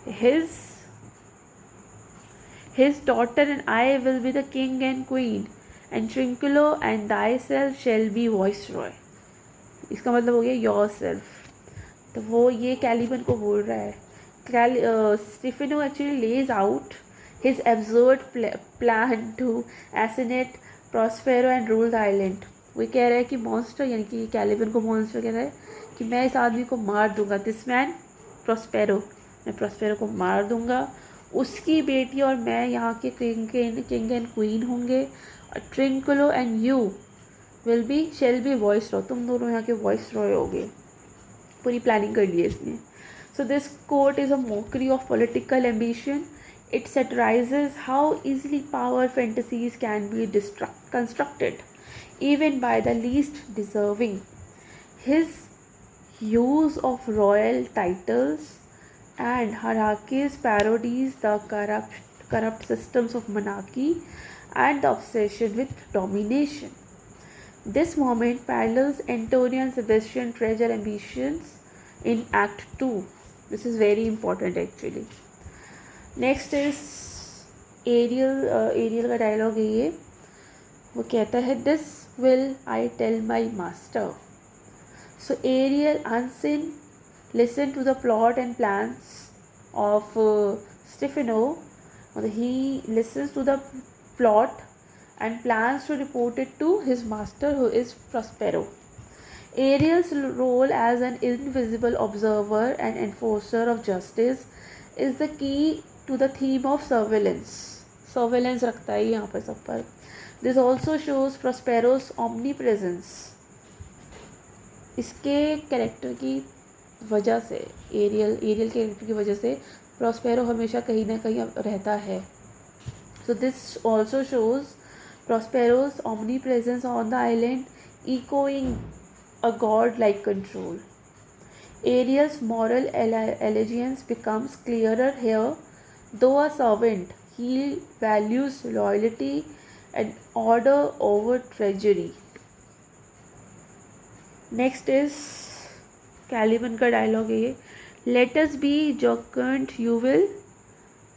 His his daughter and I will be the king and queen, and Trinculo and thyself shall be viceroy. इसका मतलब हो गया yourself. तो वो ये Caliban को बोल रहा है. Stefano actually lays out his absurd plan to assassinate Prospero and rule the island. वो कह रहा है कि मॉन्स्टर, यानी कि कैलिबन को मॉन्स्टर कह रहा है कि मैं इस आदमी को मार दूंगा. दिस मैन प्रोस्पेरो, मैं प्रोस्पेरो को मार दूंगा. उसकी बेटी और मैं यहाँ के किंग एंड क्वीन होंगे. ट्रिंकुलो and you shall be voice Roy, तुम दोनों यहाँ के वॉइस रॉय होगे. पूरी प्लानिंग कर ली है इसने. So this quote is a mockery of political ambition. It satirizes how easily power fantasies can be constructed, even by the least deserving. His use of royal titles and hierarchies parodies the corrupt systems of monarchy and the obsession with domination. This moment parallels Antonio and Sebastian treasure ambitions in Act 2. This is very important actually. Next is Ariel का dialogue है ये. वो कहता है this will I tell my master. So Ariel unseen listen to the plot and plans of Stefano. He listens to the plot and plans to report it to his master, who is Prospero. Ariel's role as an invisible observer and enforcer of justice is the key to the theme of surveillance. Surveillance रखता है यहाँ पर सब पर. This also shows Prospero's omnipresence. इसके character की वजह से, एरियल के कैरेक्टर की वजह से Prospero हमेशा कहीं ना कहीं रहता है. So this also shows Prospero's omnipresence on the island, echoing a god-like control. Ariel's moral allegiance becomes clearer here. Though a servant, he values loyalty and order over treachery. Next is Caliban का dialogue है ये. Let us be jocund, you will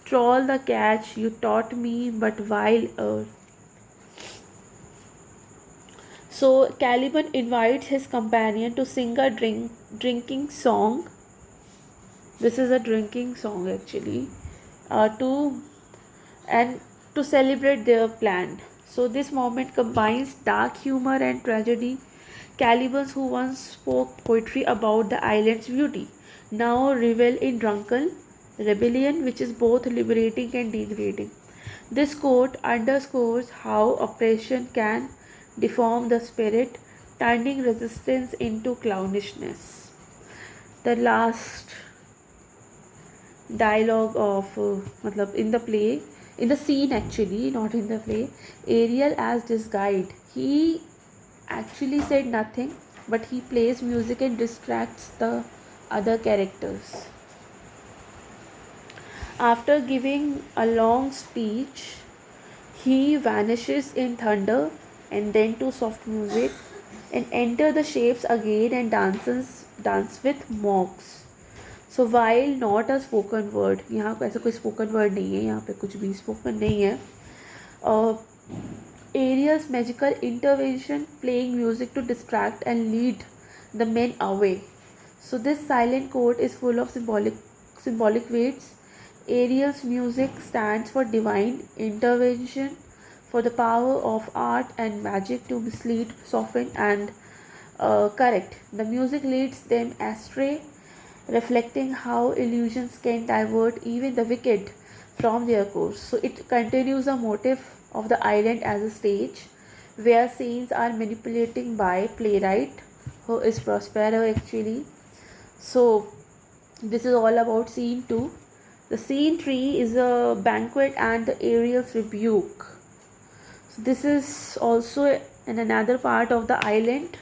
troll the catch you taught me, but while So Caliban invites his companion to sing a drinking song. This is a drinking song actually, to celebrate their plan. So this moment combines dark humor and tragedy. Caliban, who once spoke poetry about the island's beauty, now revel in drunken rebellion, which is both liberating and degrading. This quote underscores how oppression can deform the spirit, turning resistance into clownishness. The last dialogue of in the play, in the scene actually, not in the play, Ariel as this guide. He actually said nothing, but he plays music and distracts the other characters. After giving a long speech, he vanishes in thunder and then to soft music, and enter the shapes again and dance with monks. So while not a spoken word, यहाँ पे ऐसा कोई spoken word नहीं है, यहाँ पे कुछ भी spoken नहीं है. Ariel's magical intervention, playing music to distract and lead the men away. So this silent quote is full of symbolic weights. Ariel's music stands for divine intervention, for the power of art and magic to mislead, soften and correct. The music leads them astray, reflecting how illusions can divert even the wicked from their course. So it continues the motif of the island as a stage, where scenes are manipulating by playwright, who is Prospero actually. So this is all about scene 2. The scene 3 is a banquet and the Ariel's rebuke. This is also and another part of the island.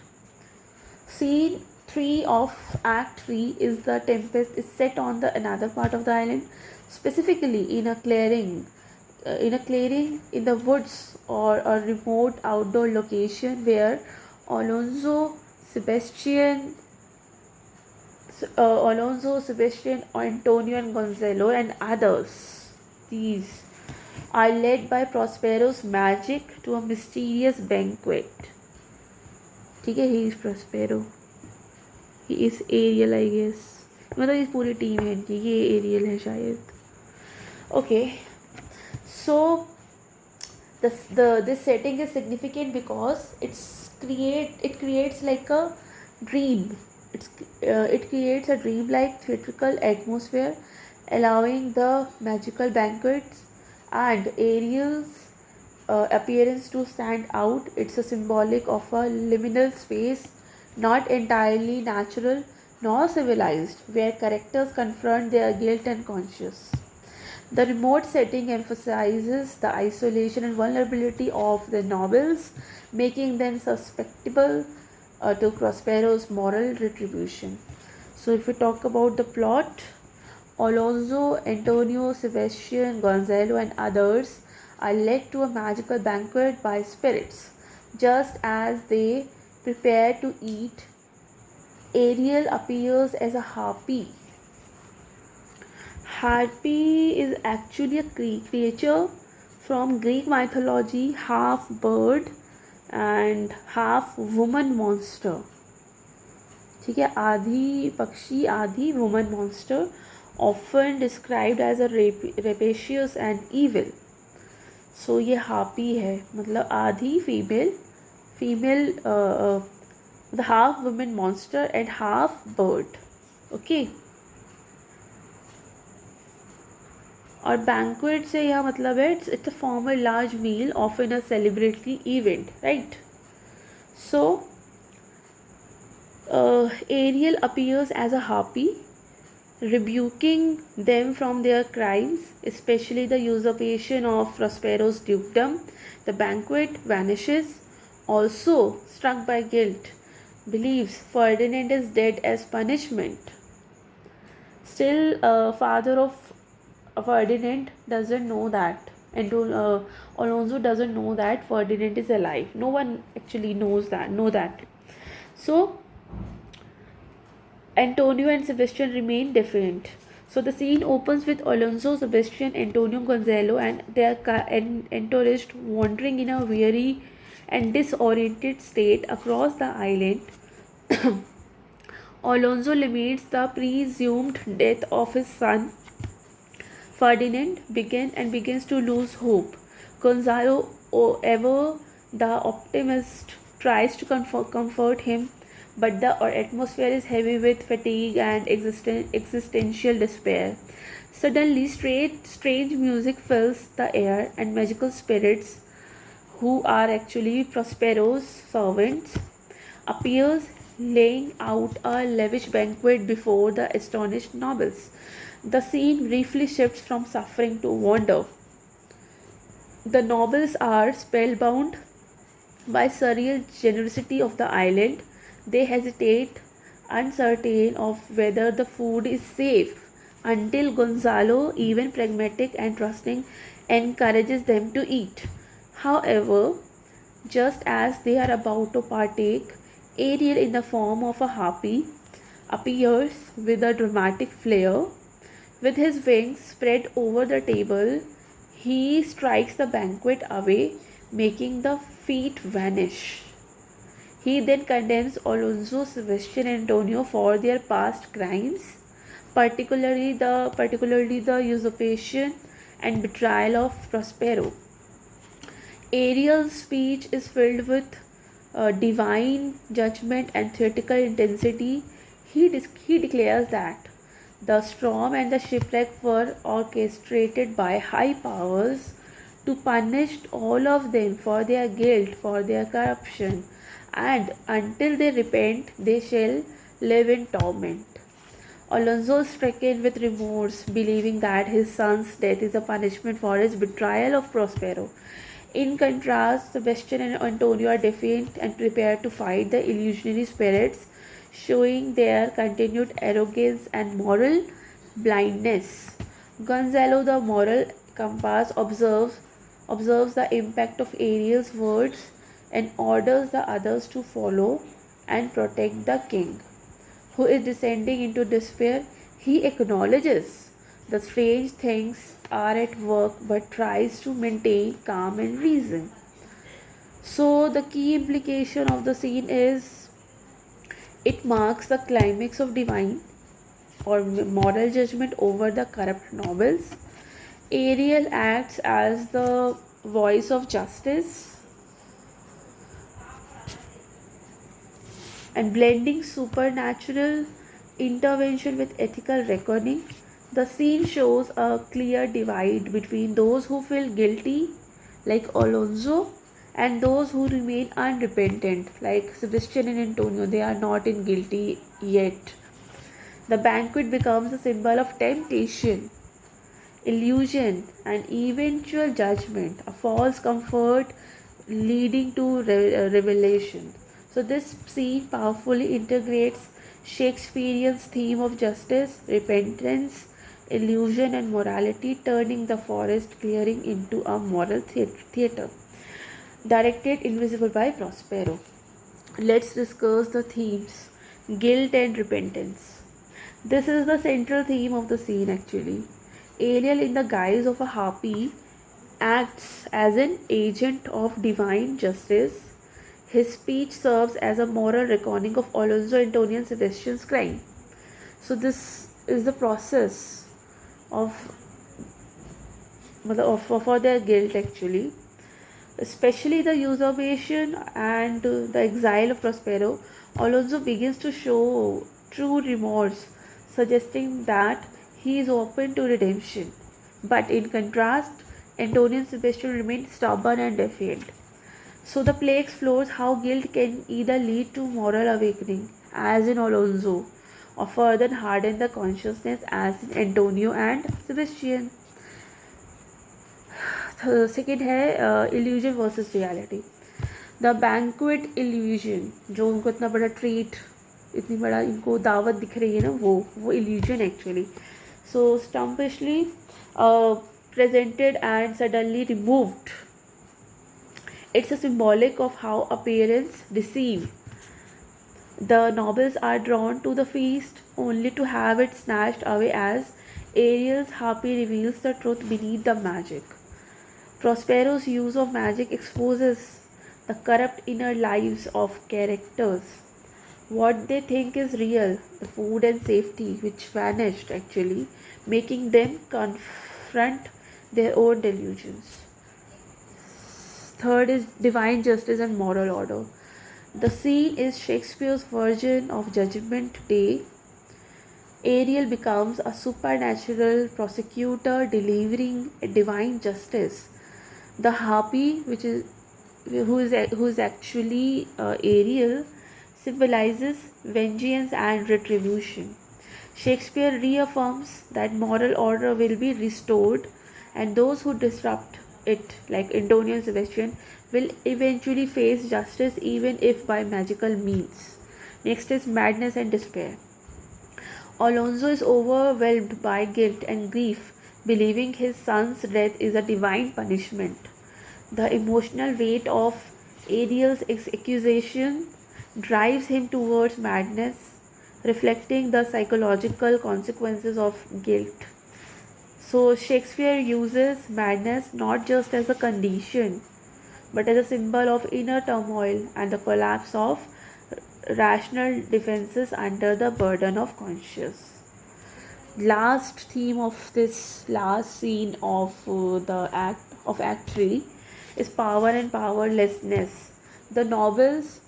Scene 3 of Act 3 is the Tempest is set on the another part of the island, specifically in a clearing in the woods or a remote outdoor location where Alonso, Sebastian, Antonio, and Gonzalo, and others. These are led by Prospero's magic to a mysterious banquet. ठीक है, he is Prospero. He is Ariel, I guess. मतलब इस पूरी team है इनकी, ये Ariel है शायद. Okay, so this setting is significant because it creates like a dream. It creates a dreamlike theatrical atmosphere, allowing the magical banquets and Ariel's appearance to stand out. It's a symbolic of a liminal space, not entirely natural nor civilized, where characters confront their guilt and conscience. The remote setting emphasizes the isolation and vulnerability of the nobles, making them susceptible to Prospero's moral retribution. So, if we talk about the plot, Alonso, Antonio, Sebastian, Gonzalo, and others are led to a magical banquet by spirits. Just as they prepare to eat, Ariel appears as a harpy. Harpy is actually a creature from Greek mythology, half bird and half woman monster. ठीक है, आधी पक्षी आधी woman monster, often described as a rapacious and evil. So ये harpy है, मतलब आधी female the half woman monster and half bird. Okay. और banquet से यह मतलब है it's a formal large meal, often a celebratory event, right? So Ariel appears as a harpy, rebuking them from their crimes, especially the usurpation of Prospero's dukedom. The banquet vanishes, also struck by guilt, believes Ferdinand is dead as punishment. Still, father of Ferdinand doesn't know that, and Alonso doesn't know that Ferdinand is alive. No one actually knows that. So Antonio and Sebastian remain defiant. So the scene opens with Alonso, Sebastian, Antonio, Gonzalo, and their entourage wandering in a weary and disoriented state across the island. Alonso laments the presumed death of his son Ferdinand begins to lose hope. Gonzalo, ever the optimist, tries to comfort him, but the atmosphere is heavy with fatigue and existential despair. Suddenly, strange music fills the air, and magical spirits, who are actually Prospero's servants, appears, laying out a lavish banquet before the astonished nobles. The scene briefly shifts from suffering to wonder. The nobles are spellbound by surreal generosity of the island. They hesitate, uncertain of whether the food is safe, until Gonzalo, even pragmatic and trusting, encourages them to eat. However, just as they are about to partake, Ariel, in the form of a harpy, appears with a dramatic flair. With his wings spread over the table, he strikes the banquet away, making the feast vanish. He then condemns Alonso, Sebastian, and Antonio for their past crimes, particularly the usurpation and betrayal of Prospero. Ariel's speech is filled with divine judgment and theatrical intensity. He declares that the storm and the shipwreck were orchestrated by high powers to punish all of them for their guilt, for their corruption, and until they repent, they shall live in torment. Alonso is stricken with remorse, believing that his son's death is a punishment for his betrayal of Prospero. In contrast, Sebastian and Antonio are defiant and prepared to fight the illusionary spirits, showing their continued arrogance and moral blindness. Gonzalo, the moral compass, observes the impact of Ariel's words and orders the others to follow and protect the king, who is descending into despair. He acknowledges the strange things are at work but tries to maintain calm and reason. So, the key implication of the scene is it marks the climax of divine or moral judgment over the corrupt nobles. Ariel acts as the voice of justice and blending supernatural intervention with ethical reckoning. The scene shows a clear divide between those who feel guilty, like Alonso, and those who remain unrepentant, like Sebastian and Antonio. They are not in guilty yet. The banquet becomes a symbol of temptation, illusion, and eventual judgment, a false comfort leading to revelation. So, this scene powerfully integrates Shakespearean's theme of justice, repentance, illusion, and morality, turning the forest clearing into a moral theatre. Directed Invisible by Prospero. Let's discuss the themes guilt and repentance. This is the central theme of the scene actually. Ariel, in the guise of a harpy, acts as an agent of divine justice. His speech serves as a moral reckoning of Alonso Antonio and Sebastian's crime. So, this is the process of for their guilt actually. Especially the usurpation and the exile of Prospero, Alonso begins to show true remorse, suggesting that he is open to redemption. But in contrast, Antonio and Sebastian remain stubborn and defiant. So the play explores how guilt can either lead to moral awakening, as in Alonso, or further harden the consciousness, as in Antonio and Sebastian. Second है illusion versus reality. The banquet illusion, जो उनको इतना बड़ा treat, इतनी बड़ा इनको दावत दिख रही है ना, वो illusion actually. So sumptuously presented and suddenly removed. It's a symbolic of how appearance deceive. The nobles are drawn to the feast only to have it snatched away as Ariel's harpy reveals the truth beneath the magic. Prospero's use of magic exposes the corrupt inner lives of characters. What they think is real, the food and safety, which vanished actually, making them confront their own delusions. Third is divine justice and moral order. The scene is Shakespeare's version of Judgment Day. Ariel becomes a supernatural prosecutor delivering divine justice. The harpy, who is actually Ariel, symbolizes vengeance and retribution. Shakespeare reaffirms that moral order will be restored, and those who disrupt it, like Antonio and Sebastian, will eventually face justice even if by magical means. Next is madness and despair. Alonso is overwhelmed by guilt and grief, believing his son's death is a divine punishment. The emotional weight of Ariel's accusation drives him towards madness, reflecting the psychological consequences of guilt. So, Shakespeare uses madness not just as a condition, but as a symbol of inner turmoil and the collapse of rational defenses under the burden of conscience. Last theme of this last scene of Act 3 is power and powerlessness. The nobles,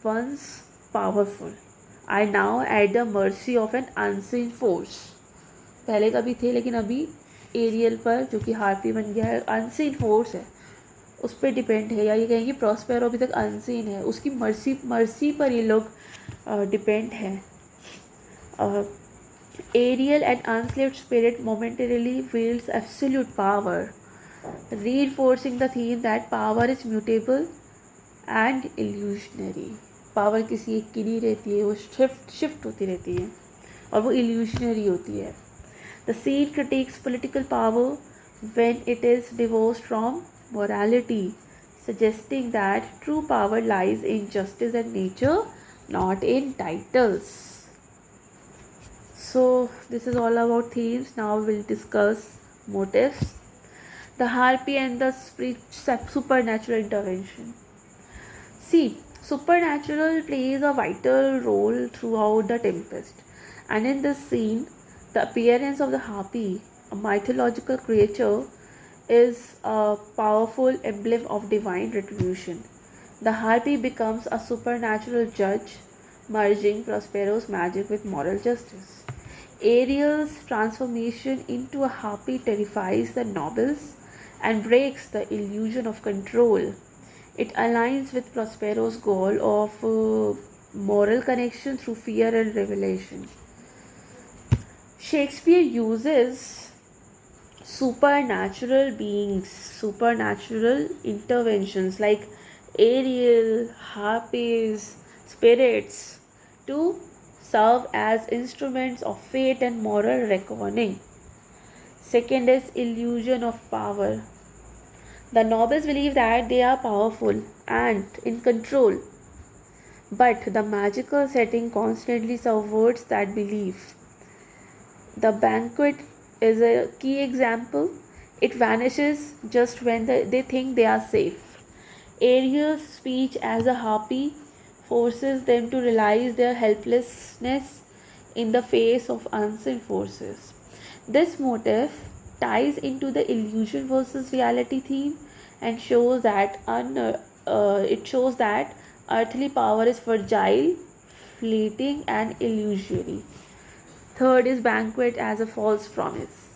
once powerful, are now at the mercy of an unseen force. पहले कभी थे, लेकिन अभी aerial पर, जो कि harpy बन गया है, अनसीन फोर्स है, उस पर डिपेंड है. या ये कहेंगे प्रॉस्पेरो अभी तक अनसीन है, उसकी मर्सी पर ये लोग डिपेंड है. Ariel, an enslaved spirit, momentarily wields absolute power. reinforcing the theme that power is mutable and illusionary. Power किसी एक की नहीं रहती है, वो शिफ्ट होती रहती है और वो illusionary होती है. The scene critiques political power when it is divorced from morality, suggesting that true power lies in justice and nature, not in titles. So this is all about themes. Now we'll discuss motifs. The harpy and the supernatural intervention. See, supernatural plays a vital role throughout the Tempest, and in this scene, the appearance of the harpy, a mythological creature, is a powerful emblem of divine retribution. The harpy becomes a supernatural judge, merging Prospero's magic with moral justice. Ariel's transformation into a harpy terrifies the nobles and breaks the illusion of control. It aligns with Prospero's goal of moral connection through fear and revelation. Shakespeare uses supernatural beings, supernatural interventions like Ariel, harpies, spirits to serve as instruments of fate and moral reckoning. Second is illusion of power. The nobles believe that they are powerful and in control, but the magical setting constantly subverts that belief. The banquet is a key example. It vanishes just when they think they are safe. Ariel's speech as a harpy forces them to realize their helplessness in the face of unseen forces. This motif ties into the illusion versus reality theme and shows that earthly power is fragile, fleeting, and illusory. Third is banquet as a false promise.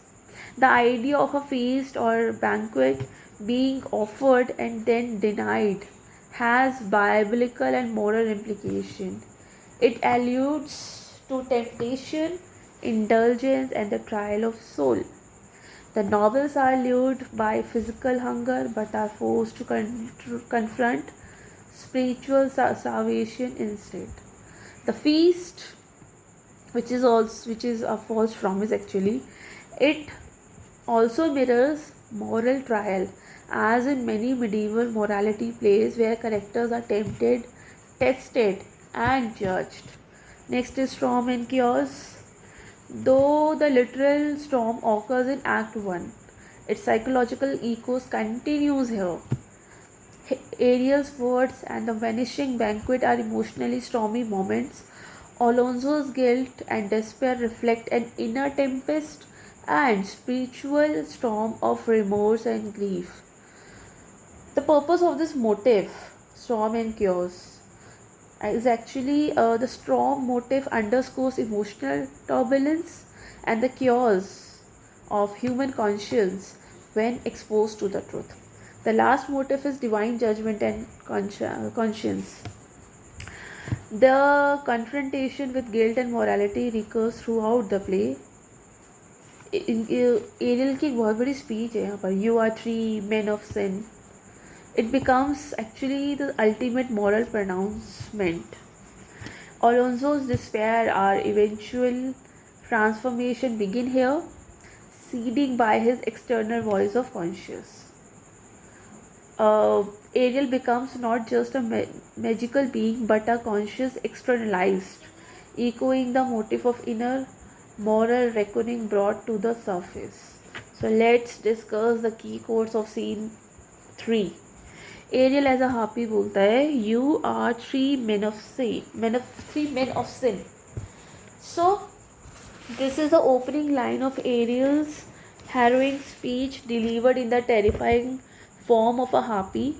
The idea of a feast or banquet being offered and then denied has biblical and moral implication. It alludes to temptation, indulgence, and the trial of soul. The nobles are lured by physical hunger but are forced to confront spiritual starvation instead. The feast, which is a false promise actually, it also mirrors moral trial, as in many medieval morality plays where characters are tempted, tested, and judged. Next is storm and chaos. Though the literal storm occurs in Act 1, its psychological echoes continues here. Ariel's words and the vanishing banquet are emotionally stormy moments. Alonso's guilt and despair reflect an inner tempest and spiritual storm of remorse and grief. The purpose of this motif, storm and chaos, is actually the storm motif underscores emotional turbulence and the chaos of human conscience when exposed to the truth. The last motif is divine judgment and conscience. The confrontation with guilt and morality recurs throughout the play. Ariel की एक बहुत बड़ी speech है यहाँ पर, you are three men of sin. It becomes actually the ultimate moral pronouncement. Alonso's despair or eventual transformation begin here, seeding by his external voice of conscience. Ariel becomes not just a magical being but a conscious externalized, echoing the motif of inner moral reckoning brought to the surface. So let's discuss the key quotes of scene 3. Ariel as a harpy बोलता है, you are three men of sin. So this is the opening line of Ariel's harrowing speech delivered in the terrifying form of a harpy.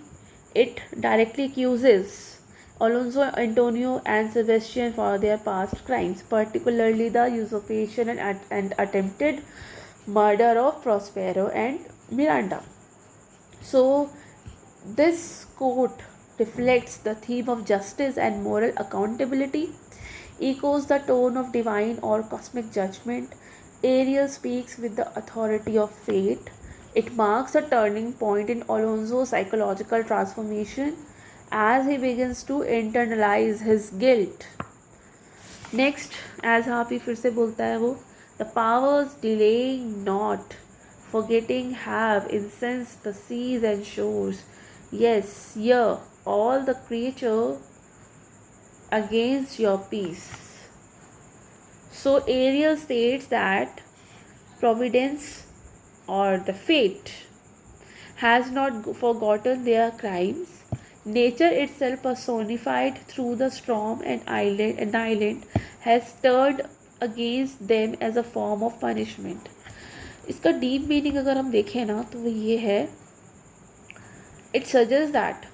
It directly accuses Alonso, Antonio, and Sebastian for their past crimes, particularly the usurpation and attempted murder of Prospero and Miranda. So this quote reflects the theme of justice and moral accountability, echoes the tone of divine or cosmic judgment. Ariel speaks with the authority of fate, It marks a turning point in Alonso's psychological transformation as he begins to internalize his guilt. Next, as happy फिर से बोलता है वो, the powers delaying not, forgetting have incensed the seas and shores. Yes, here all the creature against your peace. So Ariel states that providence or the fate has not forgotten their crimes. Nature itself personified through the storm and island has turned against them as a form of punishment. इसका deep meaning अगर हम देखें ना तो वो ये है, it suggests that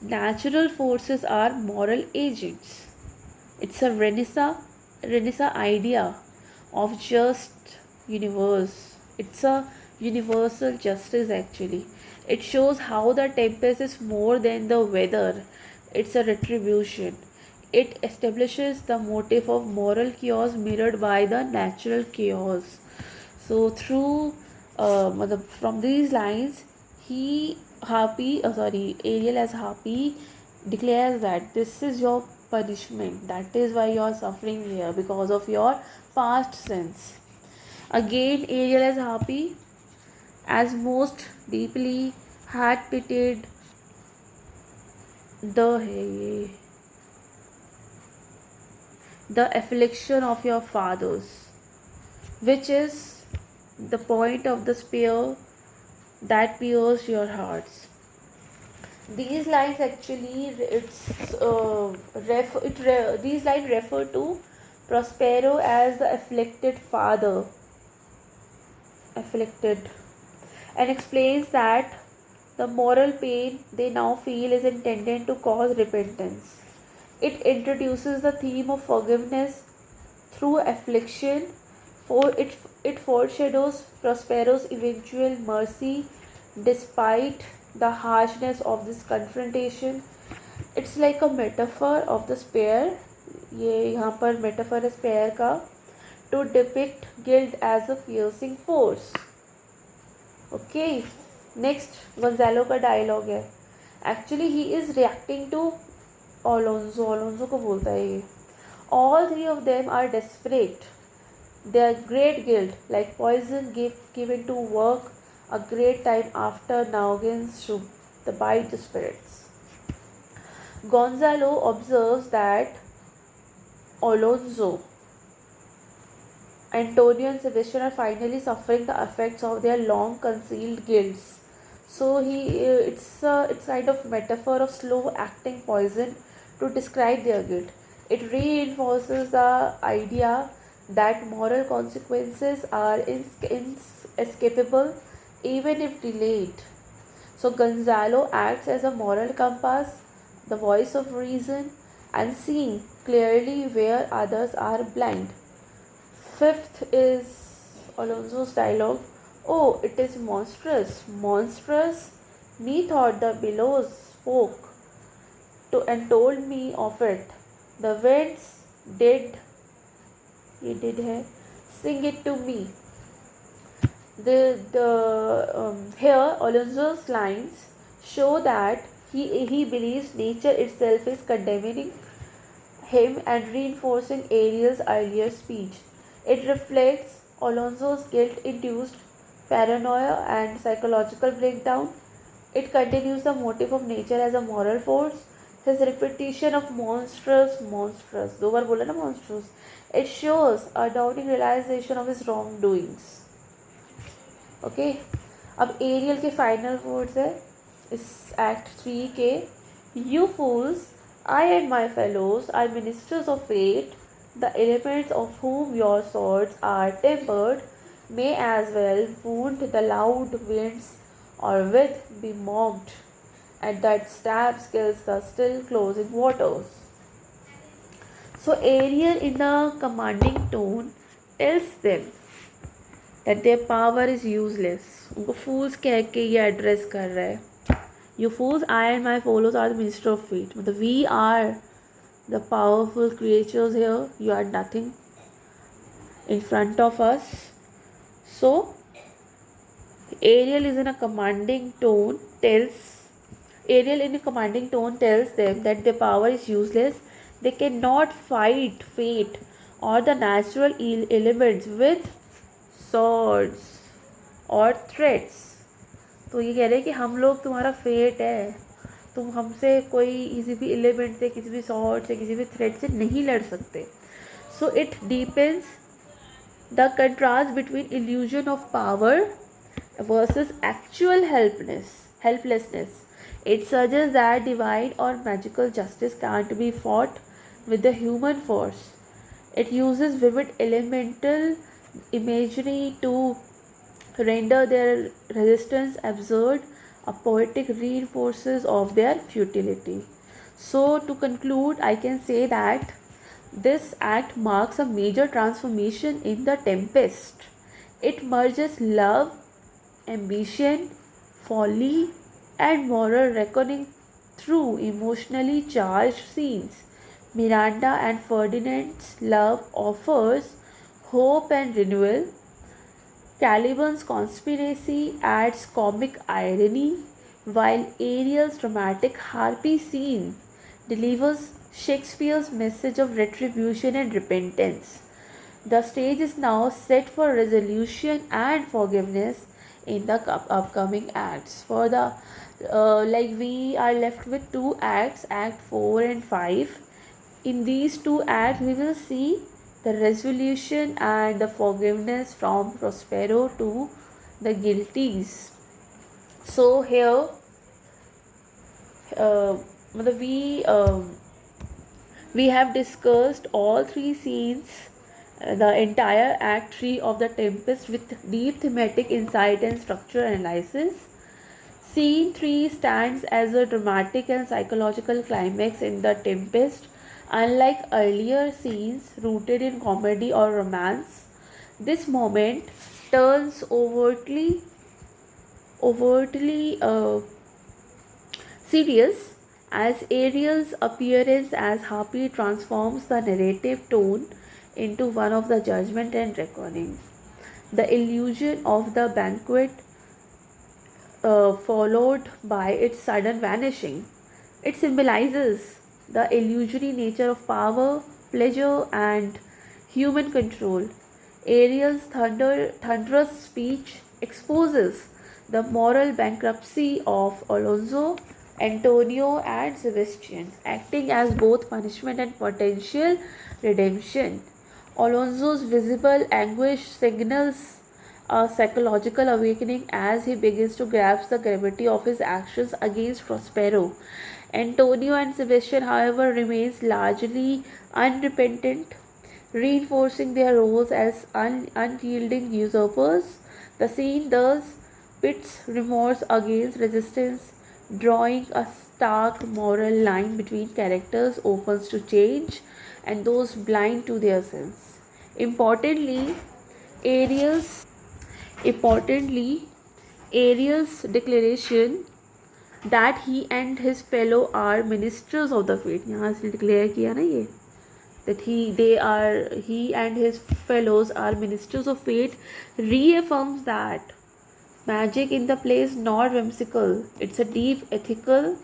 natural forces are moral agents. It's a renaissance idea of just universe. It's a universal justice actually. It shows how the tempest is more than the weather. It's a retribution. It establishes the motif of moral chaos mirrored by the natural chaos. So through from these lines, Ariel as Happy declares that this is your punishment. That is why you are suffering here because of your past sins. Again, Ariel as Happy, as most deeply had pitied the affliction of your fathers, which is the point of the spear that pierced your hearts. These lines actually these lines refer to Prospero as the afflicted, and explains that the moral pain they now feel is intended to cause repentance. It introduces the theme of forgiveness through affliction, for it foreshadows Prospero's eventual mercy despite the harshness of this confrontation. It's like a metaphor of the spear, ये यहाँ पर metaphor है spear का, to depict guilt as a piercing force. Okay, next Gonzalo का dialogue है. Actually he is reacting to Alonso को बोलता है ये. All three of them are desperate. Their great guilt, like poison given to work a great time after Naugins to bite the spirits. Gonzalo observes that Alonso, Antonio and Sebastian are finally suffering the effects of their long concealed guilts. So it's kind of metaphor of slow acting poison to describe their guilt. It reinforces the idea that moral consequences are inescapable even if delayed. So Gonzalo acts as a moral compass, the voice of reason, and seeing clearly where others are blind. Fifth is Alonso's dialogue. Oh, it is monstrous, monstrous. Methought the billows spoke and told me of it. The winds did sing it to me. Here Alonso's lines show that he believes nature itself is condemning him and reinforcing Ariel's earlier speech. It reflects Alonso's guilt-induced paranoia and psychological breakdown. It continues the motif of nature as a moral force. His repetition of monstrous, दो बार बोला ना monstrous. It shows a dawning realization of his wrongdoings. Okay, अब aerial के final words है इस act 3 के. You fools, I and my fellows are ministers of fate. The elements of whom your swords are tempered may as well wound the loud winds or with be mocked at that stabs kills the still closing waters. So Ariel in a commanding tone tells them that their power is useless. उनको fools कह के ये address कर रहा है. You fools, I and my followers are the minister of fate. मतलब we are the powerful creatures here. You are nothing in front of us. So Ariel is in a commanding tone tells Ariel in a commanding tone tells them that their power is useless. They cannot fight fate or the natural elements with swords or threats. तो ये कह रहे हैं कि हम लोग तुम्हारा fate है, तुम हमसे कोई किसी भी एलिमेंट से, किसी भी सॉर्ट से, किसी भी थ्रेड से नहीं लड़ सकते. So it deepens the contrast between illusion of power versus actual helplessness. It suggests that divine or magical justice can't be fought with the human force. It uses vivid elemental imagery to render their resistance absurd, a poetic reinforces of their futility. So to conclude, I can say that this act marks a major transformation in the Tempest. It merges love, ambition, folly, and moral reckoning through emotionally charged scenes. Miranda and Ferdinand's love offers hope and renewal. Caliban's conspiracy adds comic irony, while Ariel's dramatic harpy scene delivers Shakespeare's message of retribution and repentance. The stage is now set for resolution and forgiveness in the upcoming acts. For the we are left with two acts, Act 4 and 5. In these two acts, we will see the resolution and the forgiveness from Prospero to the guilties. So here, we have discussed all three scenes, the entire Act 3 of the Tempest with deep thematic insight and structure analysis. Scene 3 stands as a dramatic and psychological climax in the Tempest. Unlike earlier scenes rooted in comedy or romance, this moment turns overtly serious as Ariel's appearance as Harpy transforms the narrative tone into one of the judgment and reckoning. The illusion of the banquet followed by its sudden vanishing. It symbolizes the illusory nature of power, pleasure, and human control. Ariel's thunderous speech exposes the moral bankruptcy of Alonso, Antonio, and Sebastian, acting as both punishment and potential redemption. Alonso's visible anguish signals a psychological awakening as he begins to grasp the gravity of his actions against Prospero. Antonio and Sebastian, however, remains largely unrepentant, reinforcing their roles as unyielding usurpers. The scene thus pits remorse against resistance, drawing a stark moral line between characters open to change and those blind to their sins. Importantly, Ariel's declaration that he and his fellow are ministers of the fate, यहाँ से declare किया ना ये, that he and his fellows are ministers of fate, reaffirms that magic in the play is not whimsical, it's a deep ethical.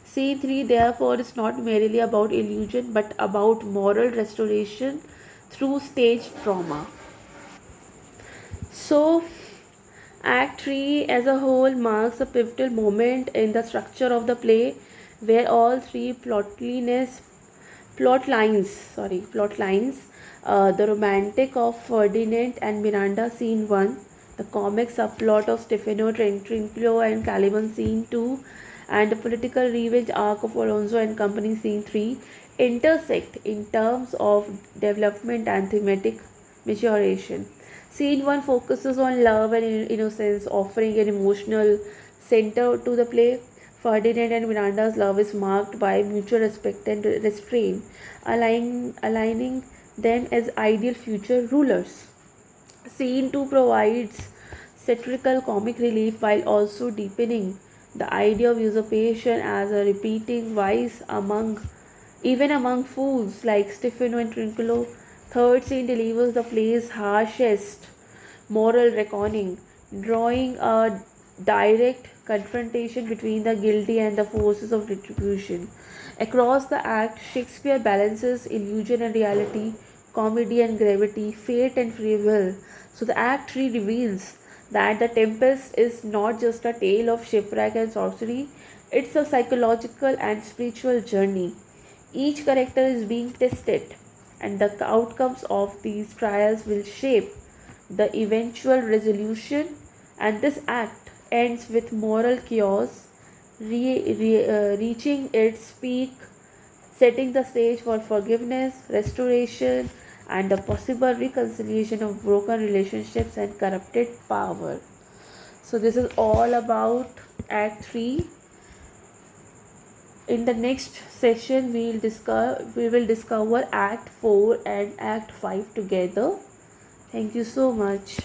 Scene 3 therefore is not merely about illusion but about moral restoration through stage trauma. So Act 3 as a whole marks a pivotal moment in the structure of the play where all three plot lines, the romantic of Ferdinand and Miranda scene 1, the comic subplot of Stefano Trinculo and Caliban scene 2, and the political revenge arc of Alonso and company scene 3 intersect in terms of development and thematic maturation. Scene 1 focuses on love and innocence, offering an emotional center to the play. Ferdinand and Miranda's love is marked by mutual respect and restraint, aligning them as ideal future rulers. Scene 2 provides satirical comic relief while also deepening the idea of usurpation as a repeating vice even among fools like Stefano and Trinculo. Third scene delivers the play's harshest moral reckoning, drawing a direct confrontation between the guilty and the forces of retribution. Across the act, Shakespeare balances illusion and reality, comedy and gravity, fate and free will. So the act 3 reveals that the Tempest is not just a tale of shipwreck and sorcery, it's a psychological and spiritual journey. Each character is being tested, and the outcomes of these trials will shape the eventual resolution. And this act ends with moral chaos reaching its peak, setting the stage for forgiveness, restoration, and the possible reconciliation of broken relationships and corrupted power. So, this is all about Act 3. In the next session, we will discover Act 4 and Act 5 together. Thank you so much.